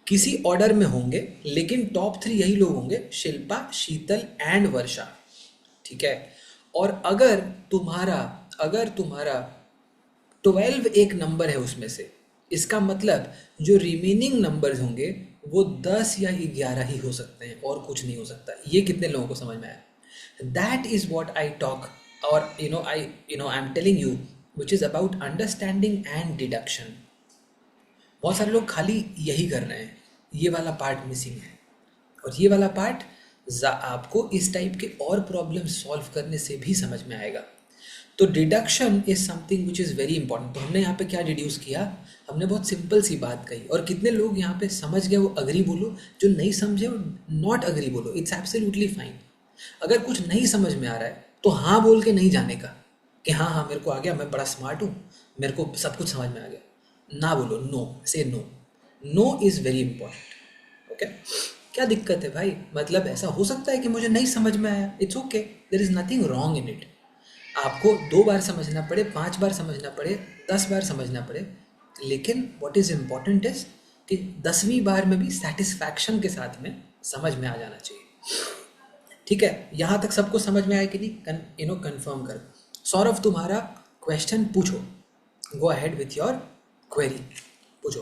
किसी ऑर्डर में होंगे लेकिन टॉप 3 यही लोग होंगे, शिल्पा, शीतल एंड वर्षा। ठीक है, और अगर तुम्हारा 12 एक नंबर है उसमें से, इसका मतलब जो रिमेनिंग नंबर्स होंगे वो 10 या 11 ही हो सकते हैं और कुछ नहीं हो सकता। ये कितने लोगों को समझ में आया? That is what I talk, और I am telling you which is about understanding and deduction. बहुत सारे लोग खाली यही कर रहे हैं, ये वाला पार्ट मिसिंग है। और ये वाला पार्ट आपको इस टाइप के और प्रॉब्लम सॉल्व करने से भी समझ में आएगा। तो deduction is something which is very important. तो हमने यहाँ पे क्या डिड्यूस किया? हमने बहुत सिंपल सी बात कही, और कितने लोग यहाँ पे समझ गए वो अग्री बोलो, जो नहीं समझे वो नॉट अग्री बोलो। It's absolutely fine. अगर कुछ नहीं समझ में आ रहा है तो हाँ बोल के नहीं जाने का कि हाँ हाँ मेरे को आ गया, मैं बड़ा स्मार्ट हूँ, मेरे को सब कुछ समझ में आ गया। ना बोलो, no, say no. No is very important. Okay, क्या दिक्कत है भाई? मतलब ऐसा हो सकता है कि मुझे नहीं समझ में आया, it's okay, there is nothing wrong in it. आपको 2 बार समझना पड़े, 5 बार समझना पड़े, 10 बार समझना पड़े, लेकिन व्हाट इज़ इम्पॉर्टेंट इज कि 10वीं बार में भी सेटिस्फैक्शन के साथ में समझ में आ जाना चाहिए। ठीक है, यहाँ तक सबको समझ में आया कि नहीं? कंफर्म कर। सौरभ, तुम्हारा क्वेश्चन पूछो। गो अहेड विथ योर क्वेरी, पूछो।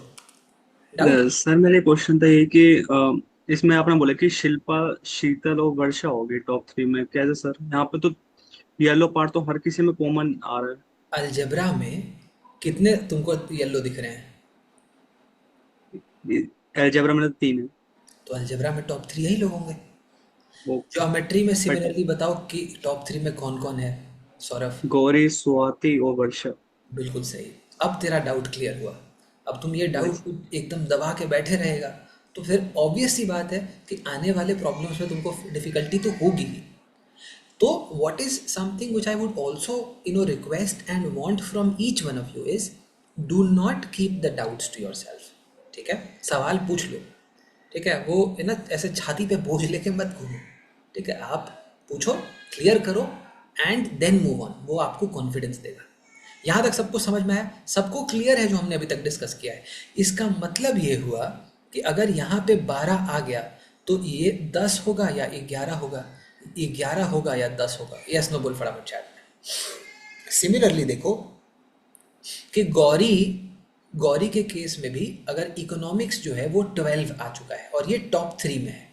डाउट? सर मेरे क्वेश्चन था ये कि इसमें आपने बोला कि शिल्पा, शीतल और वर्षा होगी टॉप 3 में, कैसे सर? यहाँ पे तो येलो पार्ट तो हर किसी में कॉमन आ रहा अलजेब्रा में कितने तुमको येलो दिख रहे हैं? है। अलजेब्रा में तो 3 है। तो अलजेब्रा में टॉप थ्री यही लोग होंगे। ओके। ज्योमेट्री में बट सिमिलरली बताओ कि टॉप थ्री में कौन कौन है, सौरभ? गौरी, स्वाति और वर्षा। बिल्कुल सही। अब तेरा डाउट क्लियर हुआ। अब तुम ये डाउट यस। को एकदम दबा के बैठे रहेगा तो फिर ऑब्वियस सी बात है कि आने वाले प्रॉब्लम्स में तुमको डिफिकल्टी तो होगी ही। तो what is something which I would also request and want from each one of you is, do not keep the doubts to yourself। ठीक है, सवाल पूछ लो। ठीक है, वो है ना, ऐसे छाती पे बोझ लेके मत घूमो। ठीक है, आप पूछो, क्लियर करो एंड देन मूव ऑन, वो आपको कॉन्फिडेंस देगा। यहाँ तक सबको समझ में आया, सबको क्लियर है जो हमने अभी तक डिस्कस किया है। इसका मतलब ये हुआ कि अगर यहाँ पे 12 आ गया तो ये 10 होगा या 11 होगा, 11 होगा या 10 होगा। यस नो बोल फटाफट चैट में। सिमिलरली देखो कि गौरी गौरी के केस में भी अगर इकोनॉमिक्स जो है वो 12 आ चुका है और ये टॉप थ्री में है,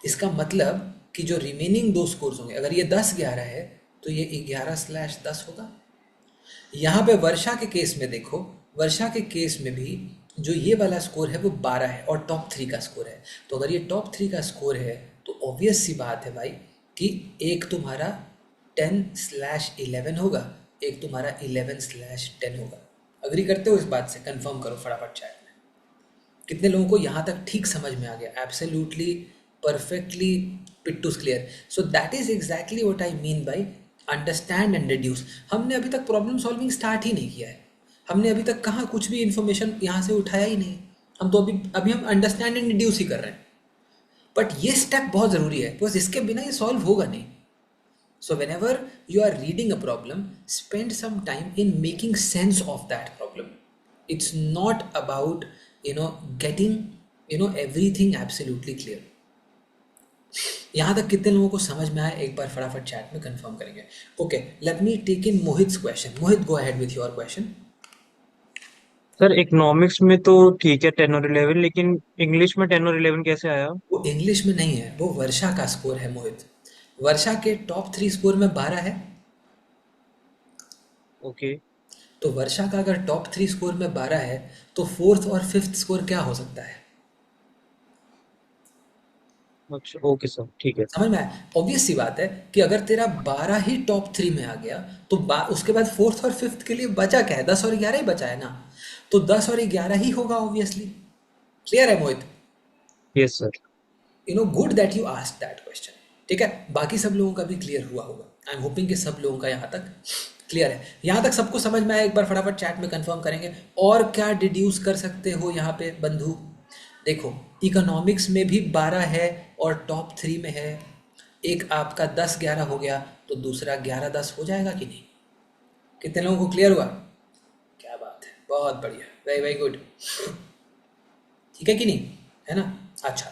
इसका मतलब कि जो रिमेनिंग दो स्कोर्स होंगे, अगर ये 10-11 है तो ये 11/10 होगा। यहाँ पे वर्षा के केस में देखो, वर्षा के केस में भी जो ये वाला स्कोर है वो 12 है और टॉप थ्री का स्कोर है। तो अगर ये टॉप थ्री का स्कोर है तो ऑब्वियस सी बात है भाई कि एक तुम्हारा 10/11 होगा, एक तुम्हारा 11/10 होगा। अग्री करते हो इस बात से? कंफर्म करो फटाफट चैट में। कितने लोगों को यहाँ तक ठीक समझ में आ गया? एब्सोल्युटली, परफेक्टली, पिट्टूस clear. So that is exactly what I mean by understand and reduce. हमने अभी तक प्रॉब्लम सॉल्विंग स्टार्ट ही नहीं किया है। हमने अभी तक कहाँ कुछ भी इन्फॉर्मेशन यहाँ से उठाया ही नहीं। हम तो अभी अभी हम अंडरस्टैंड एंड रिड्यूस ही कर रहे हैं। बट ये स्टेप बहुत ज़रूरी है बिकॉज इसके बिना ये सॉल्व होगा नहीं। So whenever you are reading a problem, spend some time in making sense of that problem. It's not about getting everything absolutely clear. यहाँ तक कितने लोगों को समझ में आया एक बार फटाफट चैट में कंफर्म करेंगे। Okay, let me take in Mohit's question. Mohit, go ahead with your question. Sir economics में तो ठीक है 10 और 11, लेकिन इंग्लिश में 10 और 11 कैसे आया? वो इंग्लिश में नहीं है, वो वर्षा का स्कोर है मोहित। वर्षा के टॉप थ्री स्कोर में 12 है। ओके। तो वर्षा का अगर टॉप थ्री स्कोर में 12 है तो फोर्थ और फिफ्थ स्कोर क्या हो सकता है? अच्छा ओके सर, ठीक है। समझ में आया? ऑब्वियस सी बात है कि अगर तेरा 12 ही टॉप थ्री में आ गया तो उसके बाद फोर्थ और फिफ्थ के लिए बचा क्या है? 10 और 11 ही बचा है ना। तो 10 और 11 ही होगा ऑब्वियसली। क्लियर है Mohit? Yes sir. Good that you ask that question. ठीक है, बाकी सब लोगों का भी क्लियर हुआ होगा। आई एम होपिंग कि सब लोगों का यहाँ तक क्लियर है। यहाँ तक सबको समझ में आया? एक बार फटाफट चैट में कंफर्म करेंगे। और क्या डिड्यूस कर सकते हो यहाँ पे बंधु? देखो, इकोनॉमिक्स में भी 12 है और टॉप थ्री में है। एक आपका 10-11 हो गया तो दूसरा 11-10 हो जाएगा कि नहीं? कितने लोगों को क्लियर हुआ? क्या बात है, बहुत बढ़िया, वेरी वेरी गुड। ठीक है कि नहीं? है ना? अच्छा,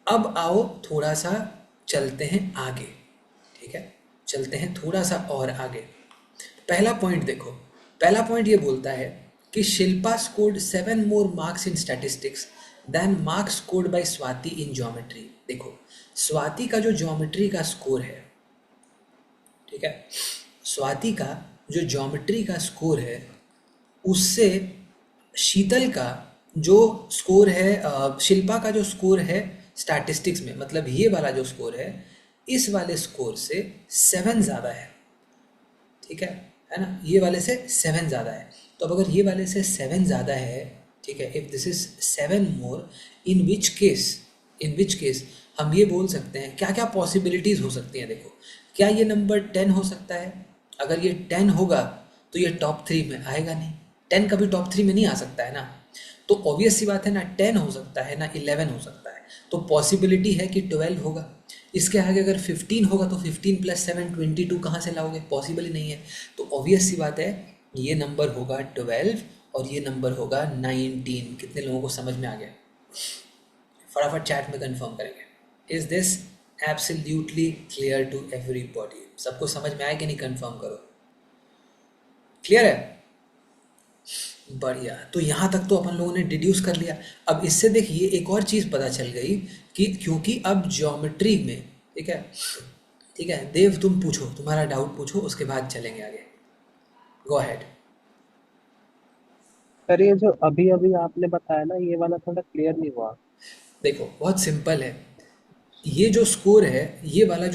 अब आओ थोड़ा सा चलते हैं आगे। ठीक है, चलते हैं थोड़ा सा और आगे। पहला पॉइंट देखो, पहला पॉइंट ये बोलता है कि Shilpa scored 7 more marks in statistics than marks scored by Swati in geometry. देखो, स्वाति का जो ज्योमेट्री का स्कोर है, ठीक है, स्वाति का जो ज्योमेट्री का स्कोर है उससे शीतल का जो स्कोर है, शिल्पा का जो स्कोर है स्टैटिस्टिक्स में, मतलब ये वाला जो स्कोर है, इस वाले स्कोर से 7 ज़्यादा है। ठीक है ना? ये वाले से 7 ज़्यादा है। तो अब अगर ये वाले से 7 ज़्यादा है, ठीक है, if this is 7 more, in which case हम ये बोल सकते हैं, क्या क्या पॉसिबिलिटीज़ हो सकती हैं। देखो, क्या ये नंबर 10 हो सकता है? अगर ये 10 होगा तो ये टॉप थ्री में आएगा नहीं। 10 कभी टॉप थ्री में नहीं आ सकता है ना। तो ऑब्वियस सी बात है ना, 10 हो सकता है ना 11 हो सकता है। तो पॉसिबिलिटी है कि 12 होगा। इसके आगे अगर 15 होगा तो 15 + 7 22 कहाँ से लाओगे? पॉसिबल ही नहीं है। तो ऑब्वियस सी बात है ये नंबर होगा 12 और ये नंबर होगा 19। कितने लोगों को समझ में आ गया? फटाफट चैट में कंफर्म करेंगे। Is this absolutely clear to everybody? सबको समझ में आया कि नहीं? कंफर्म करो। क्लियर है? बढ़िया। तो यहाँ तक तो अपन लोगों ने डिड्यूस कर लिया। अब इससे देखिए एक और चीज़ पता चल गई कि क्योंकि अब ज्योमेट्री में, ठीक है, ठीक है, देव तुम पूछो, तुम्हारा डाउट पूछो, उसके बाद चलेंगे आगे। Go ahead. सर ये जो अभी अभी आपने बताया ना, ये वाला थोड़ा क्लियर नहीं हुआ। देखो बहुत सिंपल है। ये जो स्कोर है, ये वाला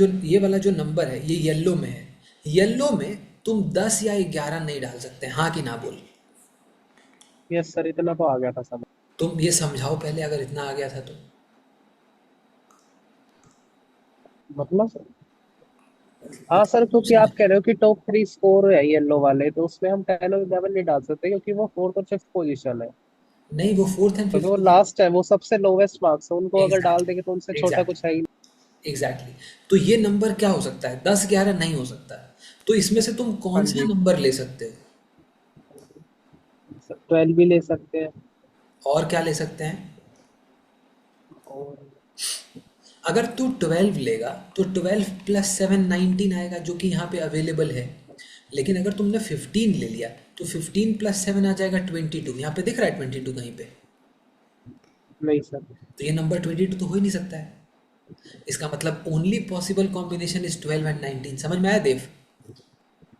जो नंबर है, ये येलो में है। येलो में तुम 10 या 11 नहीं डाल सकते, हाँ कि ना बोल। यस सर, इतना तो आ गया था समझ। तुम ये समझाओ पहले, अगर इतना आ गया था तो। मतलब हाँ सर, क्योंकि आप कह रहे हो कि टॉप 3 स्कोर है येलो वाले, तो उसमें हम 10 और 11 नहीं डाल सकते क्योंकि वो फोर्थ और फिफ्थ पोजीशन है। नहीं, वो फोर्थ एंड क्योंकि फिफ्थ वो पोजीशन। लास्ट है, वो सबसे लोवेस्ट मार्क्स है, उनको अगर डाल देंगे तो उनसे एग्जैक्टली, छोटा कुछ है ही एग्जैक्टली, एग्जैक्टली। तो ये नंबर क्या हो सकता है? 10 11 नहीं हो सकता। तो इसमें से तुम नहीं। कौन हाँ सा जी। नंबर ले सकते हो? 12 भी ले सकते हैं। और क्या ले सकते हैं? और अगर तू 12 लेगा तो 12 प्लस 7 19 आएगा, जो कि यहाँ पे अवेलेबल है। लेकिन अगर तुमने 15 ले लिया तो 15 प्लस 7 आ जाएगा 22। यहाँ पे दिख रहा है 22 कहीं पे? नहीं सर। तो ये नंबर 22 तो हो ही नहीं सकता है। इसका मतलब only possible combination is 12 and 19। समझ में आया देव?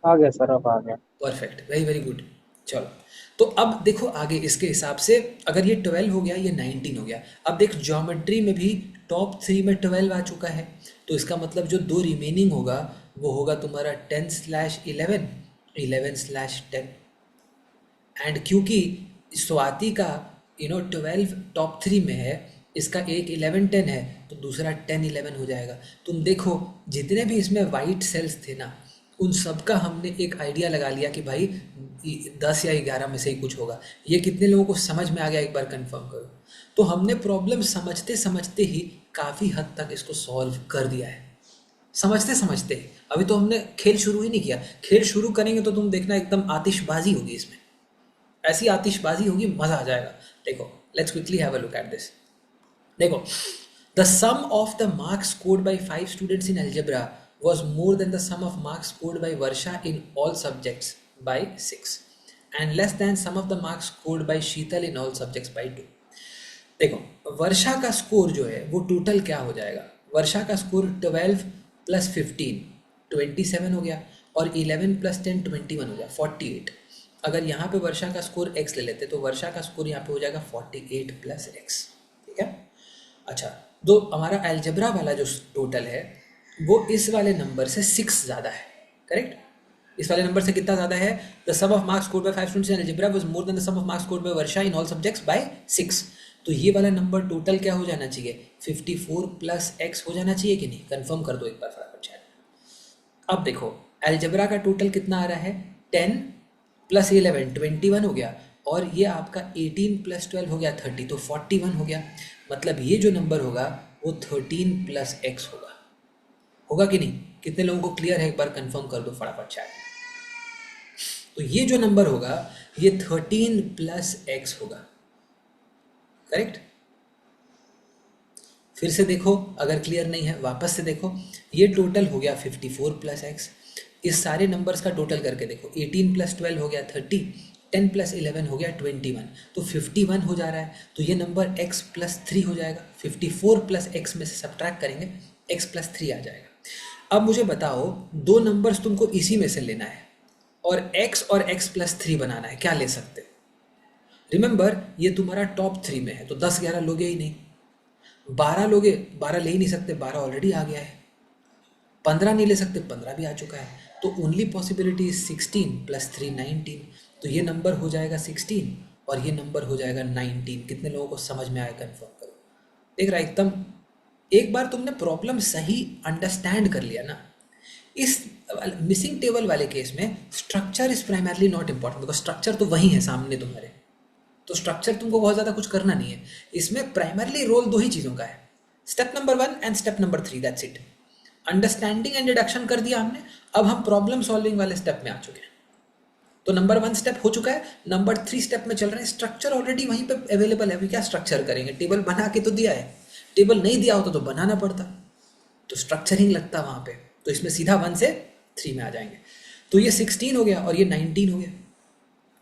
आ गया सर, अब आ गया। Perfect, very very good. चलो, तो अब देखो आगे इसके हिसाब से, अगर ये 12 हो गया, ये 19 हो गया। अब देख ज्योमेट्री में भी टॉप 3 में 12 आ चुका है। तो इसका मतलब जो दो रिमेनिंग होगा वो होगा तुम्हारा 10/11, 11/10। एंड क्योंकि स्वाति का 12 टॉप 3 में है, इसका एक 11 10 है, तो दूसरा 10 11 हो जाएगा। तुम देखो जितने भी इसमें वाइट सेल्स थे ना, उन सब का हमने एक आइडिया लगा लिया कि भाई 10 या 11 में से ही कुछ होगा। ये कितने लोगों को समझ में आ गया, एक बार कंफर्म करो। तो हमने प्रॉब्लम समझते समझते ही काफ़ी हद तक इसको सॉल्व कर दिया है। समझते समझते ही। अभी तो हमने खेल शुरू ही नहीं किया। खेल शुरू करेंगे तो तुम देखना एकदम आतिशबाजी होगी इसमें। ऐसी आतिशबाजी होगी, मजा आ जाएगा। देखो, let's quickly have a look at this. देखो, the sum of the marks scored by 5 students in algebra was more than the sum of marks scored by Varsha in all subjects by 6 and less than sum of the marks scored by Sheetal in all subjects by 2। देखो, वर्षा का स्कोर जो है वो टोटल क्या हो जाएगा? वर्षा का स्कोर 12 प्लस 15 27 हो गया, और 11 प्लस 10 21 हो गया 48। अगर यहाँ पे वर्षा का स्कोर x ले लेते तो वर्षा का स्कोर यहाँ पे हो जाएगा 48 प्लस x। ठीक है? अच्छा, तो हमारा अलजेब्रा वाला जो टोटल है वो इस वाले नंबर से 6 ज़्यादा है। करेक्ट? इस वाले नंबर से कितना ज़्यादा है? The sum of marks scored by 5 students in algebra was more than the sum of marks scored by Varsha in all subjects by 6। तो ये वाला नंबर टोटल क्या हो जाना चाहिए? 54 प्लस x हो जाना चाहिए कि नहीं? कंफर्म कर दो एक बार फटाफट चैट। अब देखो, अलजेब्रा का टोटल कितना आ रहा है? 10 प्लस 11 21 हो गया, और ये आपका 18 प्लस 12 हो गया 30, तो 41 हो गया। मतलब ये जो नंबर होगा वो 13 प्लस x होगा। होगा कि नहीं? कितने लोगों को क्लियर है? एक बार कंफर्म कर दो फटाफट चैट। तो ये जो नंबर होगा ये 13 प्लस x होगा। करेक्ट? फिर से देखो, अगर क्लियर नहीं है वापस से देखो। ये टोटल हो गया 54 प्लस एक्स। इस सारे नंबर्स का टोटल करके देखो, 18 प्लस 12 हो गया 30, 10 प्लस 11 हो गया 21, तो 51 हो जा रहा है। तो ये नंबर x प्लस 3 हो जाएगा। 54 प्लस x में से सब्ट्रैक्ट करेंगे, x प्लस 3 आ जाएगा। अब मुझे बताओ, दो नंबर्स तुमको इसी में से लेना है और x और x प्लस 3 बनाना है, क्या ले सकते हो? रिमेंबर, ये तुम्हारा टॉप 3 में है, तो 10 11 लोगे ही नहीं। 12 लोगे, 12 ले ही नहीं सकते, 12 ऑलरेडी आ गया है। 15 नहीं ले सकते, 15 भी आ चुका है। तो ओनली पॉसिबिलिटी इज 16 प्लस 3 19। तो ये नंबर हो जाएगा 16 और ये नंबर हो जाएगा 19। कितने लोगों को समझ में आया कंफर्म करो। देख रहा एकदम, एक बार तुमने प्रॉब्लम सही अंडरस्टैंड कर लिया ना, इस मिसिंग टेबल वाले केस में structure is primarily not important, because structure तो वही है सामने तुम्हारे। तो स्ट्रक्चर तुमको बहुत ज़्यादा कुछ करना नहीं है। इसमें प्राइमरली रोल दो ही चीज़ों का है, step number 1 and step number 3, that's it. Understanding and deduction कर दिया हमने, अब हम प्रॉब्लम सॉल्विंग वाले स्टेप में आ चुके हैं। तो नंबर 1 स्टेप हो चुका है, नंबर 3 स्टेप में चल रहे हैं। स्ट्रक्चर ऑलरेडी वहीं पे अवेलेबल है, अभी क्या स्ट्रक्चर करेंगे? टेबल बना के तो दिया है, टेबल नहीं दिया होता तो बनाना पड़ता, तो स्ट्रक्चरिंग लगता वहाँ पे। तो इसमें सीधा 1 से 3 में आ जाएंगे। तो ये 16 हो गया और ये 19 हो गया।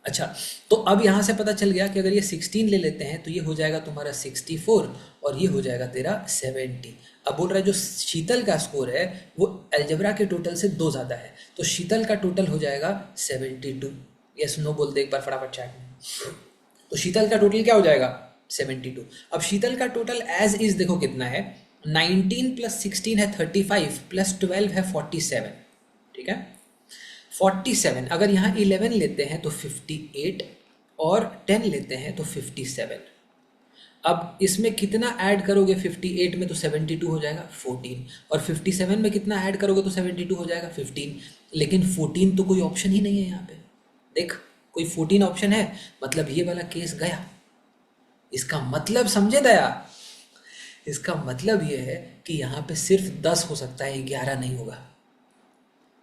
अच्छा, तो अब यहाँ से पता चल गया कि अगर ये 16 ले लेते हैं तो ये हो जाएगा तुम्हारा 64 और ये हो जाएगा तेरा 70। अब बोल रहा है जो शीतल का स्कोर है वो अलजेब्रा के टोटल से 2 ज़्यादा है, तो शीतल का टोटल हो जाएगा 72। यस नो बोल दे एक बार फटाफट चैट में। तो शीतल का टोटल क्या हो जाएगा? 72। अब शीतल का टोटल एज इज देखो कितना है, 19 प्लस 16 है 35 प्लस 12 है 47, ठीक है। 47 अगर यहाँ 11 लेते हैं तो 58 और 10 लेते हैं तो 57। अब इसमें कितना ऐड करोगे 58 में तो 72 हो जाएगा 14, और 57 में कितना ऐड करोगे तो 72 हो जाएगा 15। लेकिन 14 तो कोई ऑप्शन ही नहीं है यहाँ पे, देख कोई 14 ऑप्शन है, मतलब ये वाला केस गया। इसका मतलब समझे दया, इसका मतलब ये है कि यहाँ पे सिर्फ 10 हो सकता है, 11 नहीं होगा।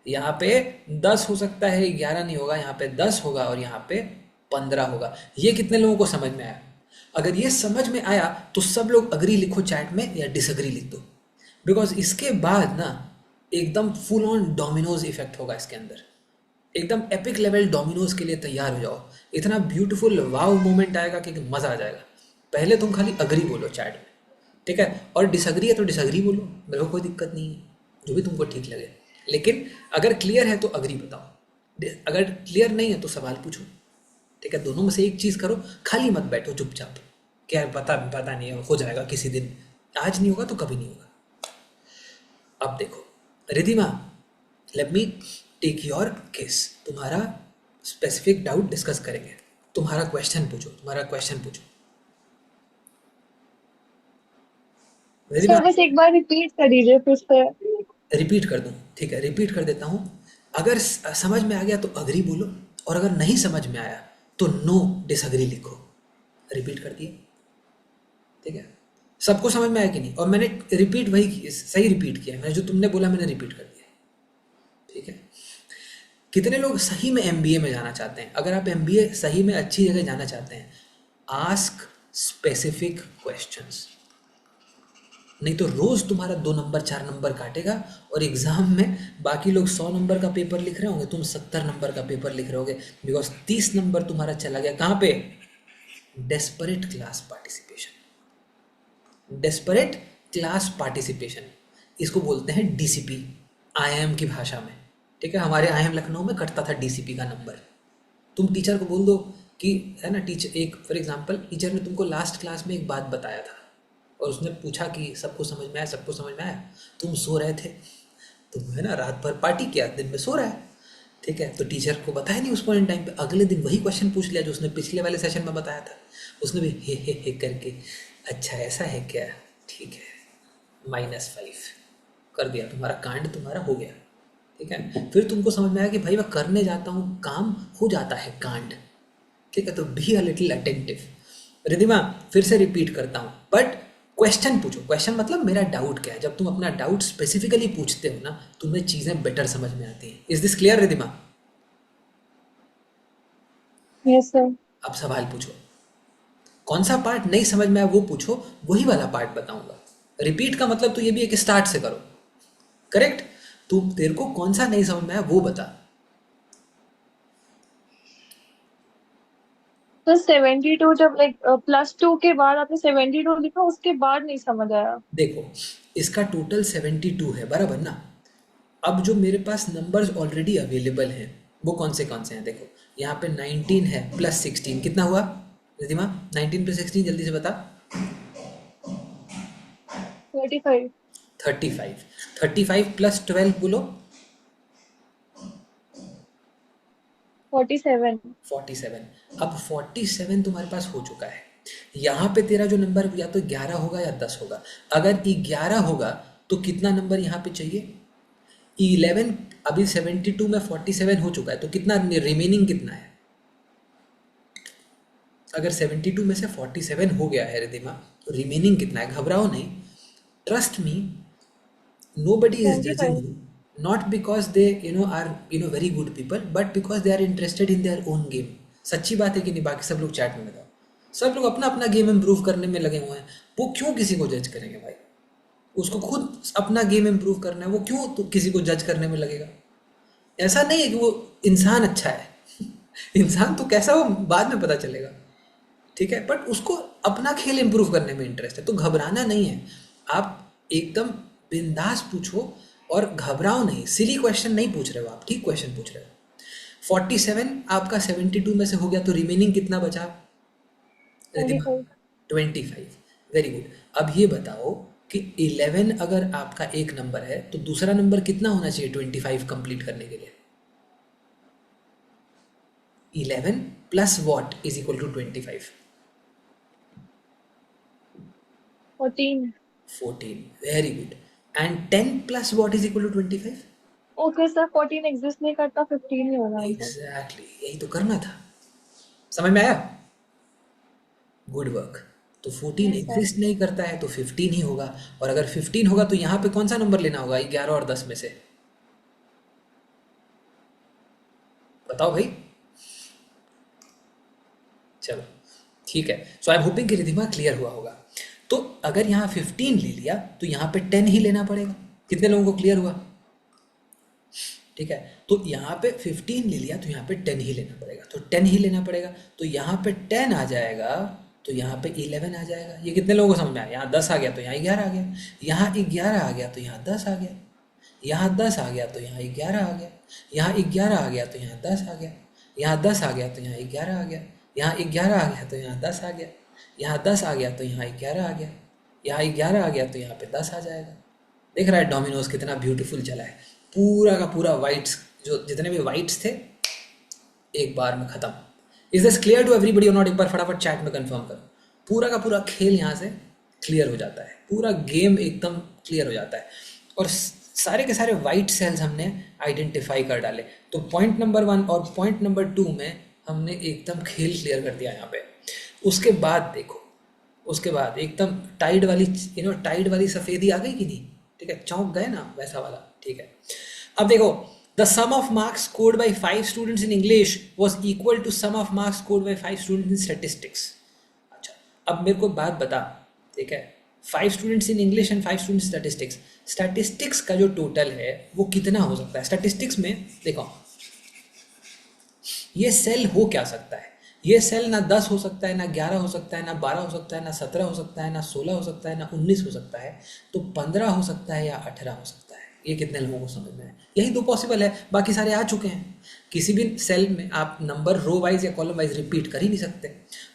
यहाँ पे 10 हो सकता है, 11 नहीं होगा। यहाँ पे 10 होगा और यहाँ पे 15 होगा। ये कितने लोगों को समझ में आया? अगर ये समझ में आया तो सब लोग अग्री लिखो चैट में या डिसअग्री लिख दो, बिकॉज इसके बाद ना एकदम फुल ऑन डोमिनोज इफेक्ट होगा इसके अंदर। एकदम एपिक लेवल डोमिनोज के लिए तैयार हो जाओ। इतना ब्यूटीफुल वाव मोमेंट आएगा कि मज़ा आ जाएगा। पहले तुम खाली अग्री बोलो चैट में, ठीक है, और डिसअग्री है तो डिसअग्री बोलो, मेरे को कोई दिक्कत नहीं है, जो भी तुमको ठीक लगे। लेकिन अगर क्लियर है तो अग्री बताओ, अगर क्लियर नहीं है तो सवाल पूछो, ठीक है। दोनों में से एक चीज़ करो, खाली मत बैठो चुपचाप, क्या पता पता नहीं है, हो जाएगा किसी दिन, आज नहीं होगा तो कभी नहीं होगा। अब देखो Ridhima, let me take your case. तुम्हारा स्पेसिफिक डाउट डिस्कस करेंगे। तुम्हारा क्वेश्चन पूछो, तुम्हारा क्वेश्चन पूछो रिधिमा। सर बस एक बार रिपीट कर दीजिए फिर से। रिपीट कर दूं, ठीक है, रिपीट कर देता हूँ। अगर समझ में आ गया तो अग्री बोलो, और अगर नहीं समझ में आया तो नो डिसअग्री लिखो। रिपीट कर दिए, ठीक है। सबको समझ में आया कि नहीं? और मैंने रिपीट वही की, सही रिपीट किया मैंने, जो तुमने बोला मैंने रिपीट कर दिया, ठीक है। कितने लोग सही में एमबीए में जाना चाहते हैं? अगर आप एमबीए सही में अच्छी जगह जाना चाहते हैं, आस्क स्पेसिफिक क्वेश्चंस, नहीं तो रोज तुम्हारा 2 नंबर 4 नंबर काटेगा, और एग्जाम में बाकी लोग 100 नंबर का पेपर लिख रहे होंगे, तुम 70 नंबर का पेपर लिख रहे होगे, बिकॉज 30 नंबर तुम्हारा चला गया कहाँ पे? Desperate class participation. Desperate class participation, इसको बोलते हैं डीसीपी आईएम की भाषा में, ठीक है। हमारे आईएम लखनऊ में कटता था डीसीपी का नंबर। तुम टीचर को बोल दो कि है ना, टीचर एक फॉर एग्जांपल टीचर ने तुमको लास्ट क्लास में एक बात बताया था और उसने पूछा कि सबको समझ में आया, सबको समझ में आया, तुम सो रहे थे, तुम है ना रात भर पार्टी किया, दिन में सो रहा है, ठीक है, तो टीचर को बताया नहीं उस पॉइंट टाइम पे। अगले दिन वही क्वेश्चन पूछ लिया जो उसने पिछले वाले सेशन में बताया था। उसने भी हे करके, अच्छा ऐसा है क्या, ठीक है, -5 कर दिया, तुम्हारा कांड तुम्हारा हो गया, ठीक है। फिर तुमको समझ में आया कि भाई मैं करने जाता हूँ, काम हो जाता है कांड, ठीक है। तो be a little attentive. Ridhima फिर से रिपीट करता हूँ, बट क्वेश्चन पूछो। क्वेश्चन मतलब मेरा डाउट क्या है। जब तुम अपना डाउट स्पेसिफिकली पूछते हो ना, तुम्हें चीज़ें बेटर समझ में आती हैं। Is this clear Ridhima? Yes sir. अब सवाल पूछो, कौन सा पार्ट नहीं समझ में आया वो पूछो, वही वाला पार्ट बताऊंगा। रिपीट का मतलब तो ये भी है कि स्टार्ट से करो, करेक्ट। तू तेरे को कौन सा नहीं समझ में आया वो बता। तो 72 जब लाइक +2 के बाद आपने 72 लिखा, उसके बाद नहीं समझ आया। देखो इसका टोटल 72 है बराबर ना। अब जो मेरे पास नंबर्स ऑलरेडी अवेलेबल हैं वो कौन से हैं? देखो यहाँ पे 19 है प्लस 16, कितना हुआ रिधिमा? 19 प्लस 16 जल्दी से बता। 35। 35। 35 प्लस 12 बोलो। 47। 47। अब 47 तुम्हारे पास हो चुका है। यहाँ पे तेरा जो नंबर या तो 11 होगा या 10 होगा। अगर 11 होगा तो कितना नंबर यहाँ पे चाहिए? 11। अभी 72 में 47 हो चुका है, तो कितना रिमेनिंग कितना है? अगर 72 में से 47 हो गया है रिधिमा, तो रिमेनिंग कितना है? घबराओ नहीं, trust me, nobody is judging 25। you, not because they are very good people, but because they are interested in their own game. सच्ची बात है कि नहीं? बाकी सब लोग चैट में बताओ, सब लोग अपना अपना गेम इम्प्रूव करने में लगे हुए हैं। वो क्यों किसी को जज करेंगे भाई? उसको खुद अपना गेम इम्प्रूव करना है, वो क्यों तो किसी को जज करने में लगेगा? ऐसा नहीं है कि वो इंसान अच्छा है इंसान तो कैसा वो बाद में पता चलेगा, ठीक है। बट उसको अपना खेल इम्प्रूव करने में इंटरेस्ट है, तो घबराना नहीं है। आप एकदम बिंदास पूछो और घबराओ नहीं। सिली क्वेश्चन नहीं पूछ रहे हो आप, ठीक क्वेश्चन पूछ रहे हो। 47 आपका 72 में से हो गया, तो रिमेनिंग कितना बचा रिधिमा? 25। 25। Very good. अब ये बताओ कि 11 अगर आपका एक नंबर है तो दूसरा नंबर कितना होना चाहिए 25 कंप्लीट करने के लिए? 11 plus what is equal to 25? 14। 14। Very good. And 10 plus what is equal to 25? Okay sir, 14 exist नहीं करता, 15 ही होगा आंसर। एग्जैक्टली, यही तो करना था। समझ में आया? Good work. तो 14 यस सर। एग्जिस्ट नहीं करता है तो 15 ही होगा, और अगर 15 होगा तो यहाँ पे कौन सा नंबर लेना होगा 11 और 10 में से? बताओ भाई। चलो ठीक है। सो आई एम होपिंग कि रिधिमा क्लियर हुआ होगा। तो अगर यहाँ 15 ले लिया तो यहाँ पे 10 ही लेना पड़ेगा। कितने लोगों को क्लियर हुआ? ठीक है, तो यहाँ पे 15 ले लिया तो यहाँ पे 10 ही लेना पड़ेगा, तो 10 ही लेना पड़ेगा। तो यहाँ पे 10 आ जाएगा तो यहाँ पे 11 आ जाएगा। ये कितने लोगों को समझ में आया? यहाँ 10 आ गया तो यहाँ 11 आ गया, यहाँ 11 आ गया तो यहाँ 10 आ गया, यहाँ 10 आ गया तो यहाँ 11 आ गया, यहाँ 11 आ गया तो यहाँ 10 आ गया, यहाँ 10 आ गया तो यहाँ 11 आ गया, यहाँ 11 आ गया तो यहाँ 10 आ गया, यहाँ 10 आ गया तो यहाँ 11 आ गया, यहाँ 11 आ गया तो यहाँ पे 10 आ जाएगा। देख रहा है डोमिनोज कितना ब्यूटीफुल चला है? पूरा का पूरा वाइट्स, जो जितने भी वाइट्स थे एक बार में खत्म। Is this clear to everybody और नॉट? एक बार फटाफट चैट में कंफर्म करो। पूरा का पूरा खेल यहाँ से क्लियर हो जाता है, पूरा गेम एकदम क्लियर हो जाता है, और सारे के सारे वाइट सेल्स हमने आइडेंटिफाई कर डाले। तो पॉइंट नंबर 1 और पॉइंट नंबर 2 में हमने एकदम खेल क्लियर कर दिया यहाँ पे। उसके बाद देखो, उसके बाद एकदम टाइड वाली टाइड वाली सफ़ेदी आ गई कि नहीं? ठीक है, चौंक गए ना, वैसा वाला। ठीक है, अब देखो, the sum of marks scored by 5 students in English was equal to sum of marks scored by 5 students in statistics. अच्छा, अब मेरे को बात बता, ठीक है, 5 students in English and 5 students statistics, statistics का जो टोटल है वो कितना हो सकता है? स्टैटिस्टिक्स में देखो, ये सेल हो क्या सकता है? ये सेल ना 10 हो सकता है, ना 11 हो सकता है, ना 12 हो सकता है, ना 17 हो सकता है, ना 16 हो सकता है, ना 19 हो सकता है, तो 15 हो सकता है या 18 हो सकता है। ये कितने लोगों को समझ में है? यही दो पॉसिबल है, बाकी सारे आ चुके हैं। किसी भी सेल में आप नंबर रो वाइज या कॉलम वाइज रिपीट कर ही नहीं सकते,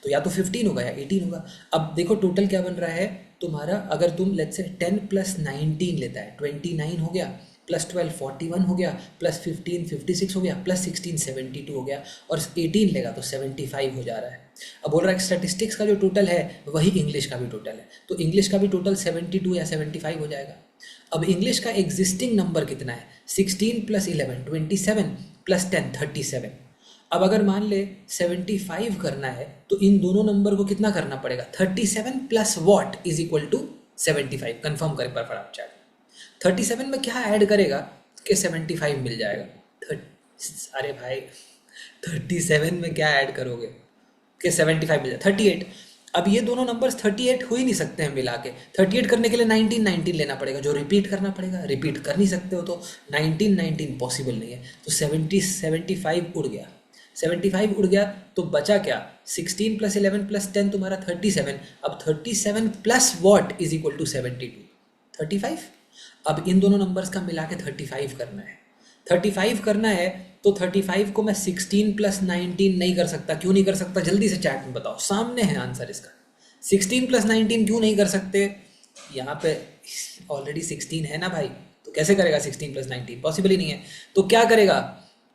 तो या तो 15 होगा या 18 होगा। अब देखो टोटल क्या बन रहा है तुम्हारा, अगर तुम लेट्स से 10 प्लस 19 लेता है, 29 हो गया, प्लस 12 41 हो गया, प्लस 15 56 हो गया, प्लस 16 72 हो गया, और 18 लेगा तो 75 हो जा रहा है। अब बोल रहा है स्टैटिस्टिक्स का जो टोटल है वही इंग्लिश का भी टोटल है, तो इंग्लिश का भी टोटल 72 या 75 हो जाएगा। अब इंग्लिश का एग्जिस्टिंग नंबर कितना है? 16 प्लस 11 27 प्लस 10 37। अब अगर मान ले 75 करना है तो इन दोनों नंबर को कितना करना पड़ेगा? 37 plus what is equal to 75। Confirm करे पर फटाफट चैट। 37 में क्या ऐड करेगा कि 75 मिल जाएगा? अरे भाई 37 में क्या ऐड करोगे कि 75 मिल जाए? 38। अब ये दोनों नंबर्स 38 हो ही नहीं सकते हैं मिला के। 38 करने के लिए 19 लेना पड़ेगा, जो रिपीट करना पड़ेगा। रिपीट कर नहीं सकते हो तो 19 पॉसिबल नहीं है, तो 75 उड़ गया। 75 उड़ गया तो बचा क्या? 16 प्लस 11 प्लस 10 तुम्हारा 37। अब 37 plus what is equal to 72 35। अब इन दोनों नंबर्स का मिला के 35 करना है। 35 करना है तो 35 को मैं 16 प्लस 19 नहीं कर सकता। क्यों नहीं कर सकता? जल्दी से चैट में बताओ, सामने है आंसर इसका। 16 प्लस 19 क्यों नहीं कर सकते? यहाँ पे ऑलरेडी 16 है ना भाई, तो कैसे करेगा 16 प्लस 19? पॉसिबल ही नहीं है। तो क्या करेगा?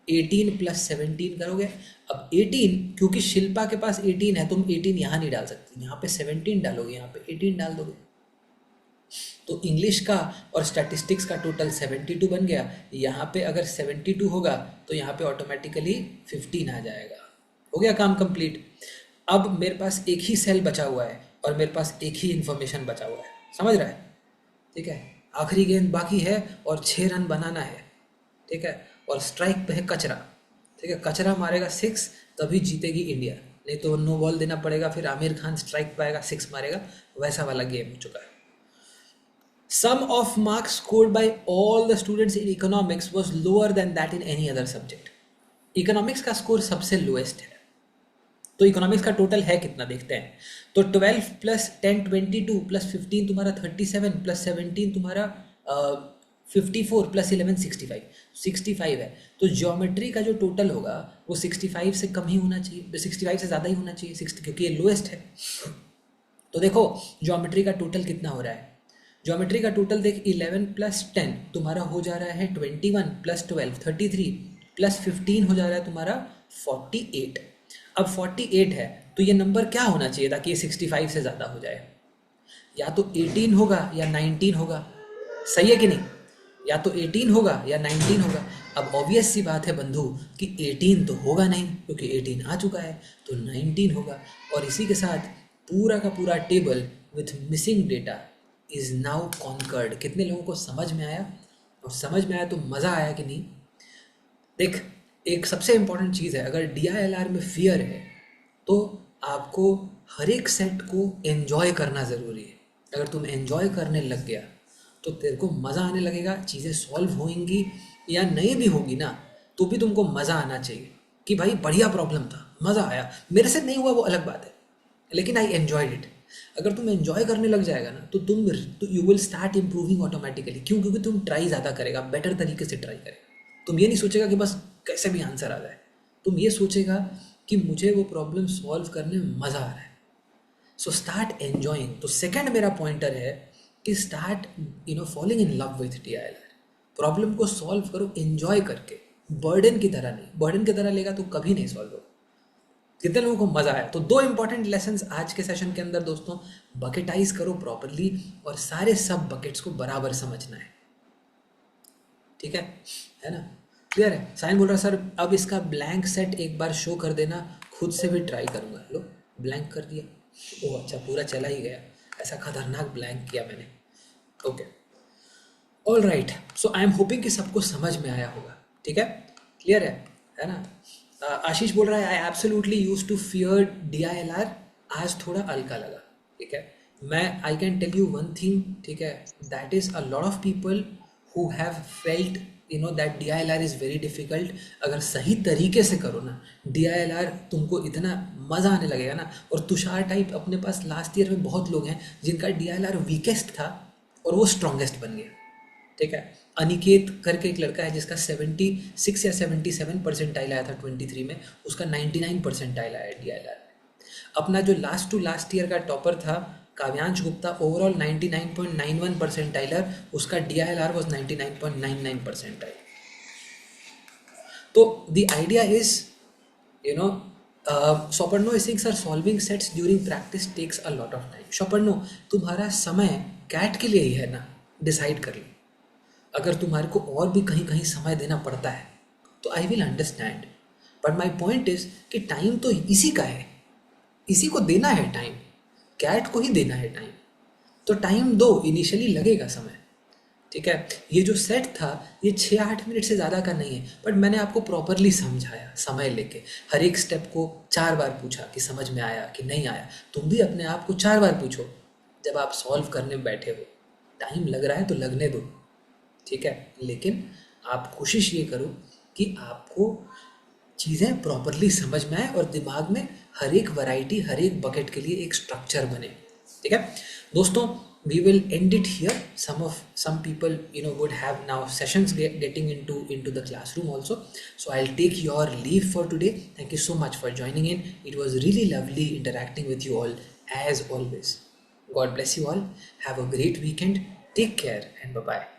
18 प्लस 17 करोगे। अब 18, क्योंकि शिल्पा के पास 18 है, तुम 18 यहाँ नहीं डाल सकती, यहाँ पे 17 डालोगे, यहाँ पे 18 डाल दोगे। तो इंग्लिश का और स्टैटिस्टिक्स का टोटल 72 बन गया। यहाँ पे अगर 72 होगा तो यहाँ पे ऑटोमेटिकली 15 आ जाएगा। हो गया काम कंप्लीट। अब मेरे पास एक ही सेल बचा हुआ है और मेरे पास एक ही इन्फॉर्मेशन बचा हुआ है, समझ रहा है? ठीक है, आखिरी गेंद बाकी है और 6 रन बनाना है। ठीक है, और स्ट्राइक पे है कचरा। ठीक है, कचरा मारेगा 6 तभी जीतेगी इंडिया, नहीं तो नो बॉल देना पड़ेगा, फिर आमिर खान स्ट्राइक पाएगा 6 मारेगा, वैसा वाला गेम हो चुका है। Sum of marks scored by all the students in economics was lower than that in any other subject. Economics का स्कोर सबसे लोएस्ट है, तो इकोनॉमिक्स का टोटल है कितना देखते हैं। तो 12 प्लस 10 22 प्लस 15 तुम्हारा 37 प्लस 17 तुम्हारा 54 प्लस 11 65 है। तो ज्योमेट्री का जो टोटल होगा वो 65 से कम ही होना चाहिए, 65 से ज़्यादा ही होना चाहिए, 60, क्योंकि ये लोएस्ट है। तो देखो ज्योमेट्री का टोटल कितना हो रहा है, ज्योमेट्री का टोटल देख 11 + 10 तुम्हारा हो जा रहा है 21 + 12 33 + 15 हो जा रहा है तुम्हारा 48। अब 48 है तो ये नंबर क्या होना चाहिए ताकि ये 65 से ज़्यादा हो जाए, या तो 18 होगा या 19 होगा, सही है कि नहीं, या तो 18 होगा या 19 होगा। अब ऑब्वियस सी बात है बंधु कि 18 तो होगा नहीं क्योंकि 18 आ चुका है, तो 19 होगा। और इसी के साथ पूरा का पूरा table with missing data is now conquered. कितने लोगों को समझ में आया, और समझ में आया तो मज़ा आया कि नहीं। देख एक सबसे इम्पॉर्टेंट चीज़ है, अगर DILR में फियर है तो आपको हर एक सेट को एन्जॉय करना ज़रूरी है। अगर तुम एन्जॉय करने लग गया तो तेरे को मज़ा आने लगेगा, चीज़ें सॉल्व होंगी या नहीं भी होगी ना तो भी तुमको मज़ा आना चाहिए कि भाई बढ़िया प्रॉब्लम था, मज़ा आया, मेरे से नहीं हुआ वो अलग बात है, लेकिन आई एन्जॉयड इट। अगर तुम एन्जॉय करने लग जाएगा ना तो you will start improving automatically. क्यों? क्योंकि तुम ट्राई ज़्यादा करेगा, बेटर तरीके से ट्राई करेगा। तुम ये नहीं सोचेगा कि बस कैसे भी आंसर आ जाए, तुम ये सोचेगा कि मुझे वो प्रॉब्लम सॉल्व करने में मज़ा आ रहा है। So start enjoying. तो सेकंड मेरा पॉइंटर है कि start falling in love with DILR। Problem को सॉल्व करो एन्जॉय करके, बर्डन की तरह नहीं। बर्डन की तरह लेगा तो कभी नहीं सॉल्व होगा। कितने लोगों को मज़ा आया? तो 2 इंपॉर्टेंट लेसन्स आज के सेशन के अंदर दोस्तों, बकेटाइज करो प्रॉपरली और सारे सब बकेट्स को बराबर समझना है, ठीक है ना? क्लियर है? साइन बोल रहा सर अब इसका ब्लैंक सेट एक बार शो कर देना, खुद से भी ट्राई करूँगा। लो ब्लैंक कर दिया, ओह अच्छा पूरा चला ही गया, ऐसा खतरनाक ब्लैंक किया मैंने। Okay all right, so I am hoping कि सबको समझ में आया होगा, ठीक है, क्लियर है ना? आशीष बोल रहा है I absolutely use to fear DILR, आज थोड़ा हल्का लगा, ठीक है। मैं I can tell you one thing, ठीक है, that is a lot of people who have felt that DILR is very difficult. अगर सही तरीके से करो ना DILR, तुमको इतना मज़ा आने लगेगा ना। और तुषार टाइप अपने पास लास्ट ईयर में बहुत लोग हैं जिनका DILR वीकेस्ट था और वो स्ट्रॉन्गेस्ट बन गया, ठीक है। अनिकेत करके एक लड़का है जिसका 76 या 77 परसेंटाइल आया था 23 में, उसका 99 परसेंटाइल आया DILR में। अपना जो लास्ट टू लास्ट ईयर का टॉपर था काव्यांश गुप्ता, ओवरऑल 99.91 परसेंटाइलर, उसका DILR वॉज 99.99 परसेंटाइल। तो the idea is Soparno is saying sir solving sets during practice takes a lot of time. Soparno, तुम्हारा समय कैट के लिए ही है ना, डिसाइड कर लो। अगर तुम्हारे को और भी कहीं कहीं समय देना पड़ता है तो I will understand, but my point is कि टाइम तो इसी का है, इसी को देना है टाइम, कैट को ही देना है टाइम। तो टाइम दो, इनिशियली लगेगा समय, ठीक है। ये जो सेट था ये 6-8 मिनट से ज़्यादा का नहीं है, बट मैंने आपको प्रॉपरली समझाया समय लेके, हर एक स्टेप को 4 बार पूछा कि समझ में आया कि नहीं आया। तुम भी अपने आप को 4 बार पूछो जब आप सॉल्व करने बैठे हो। टाइम लग रहा है तो लगने दो, ठीक है, लेकिन आप कोशिश ये करो कि आपको चीज़ें प्रॉपरली समझ में आए और दिमाग में हर एक वैरायटी, हर एक बकेट के लिए एक स्ट्रक्चर बने, ठीक है दोस्तों। We will end it here. Some people would have now sessions getting into the classroom also. So I'll take your leave for today. Thank you so much for joining in. It was really lovely interacting with you all as always. God bless you all. Have a great weekend. Take care and bye-bye.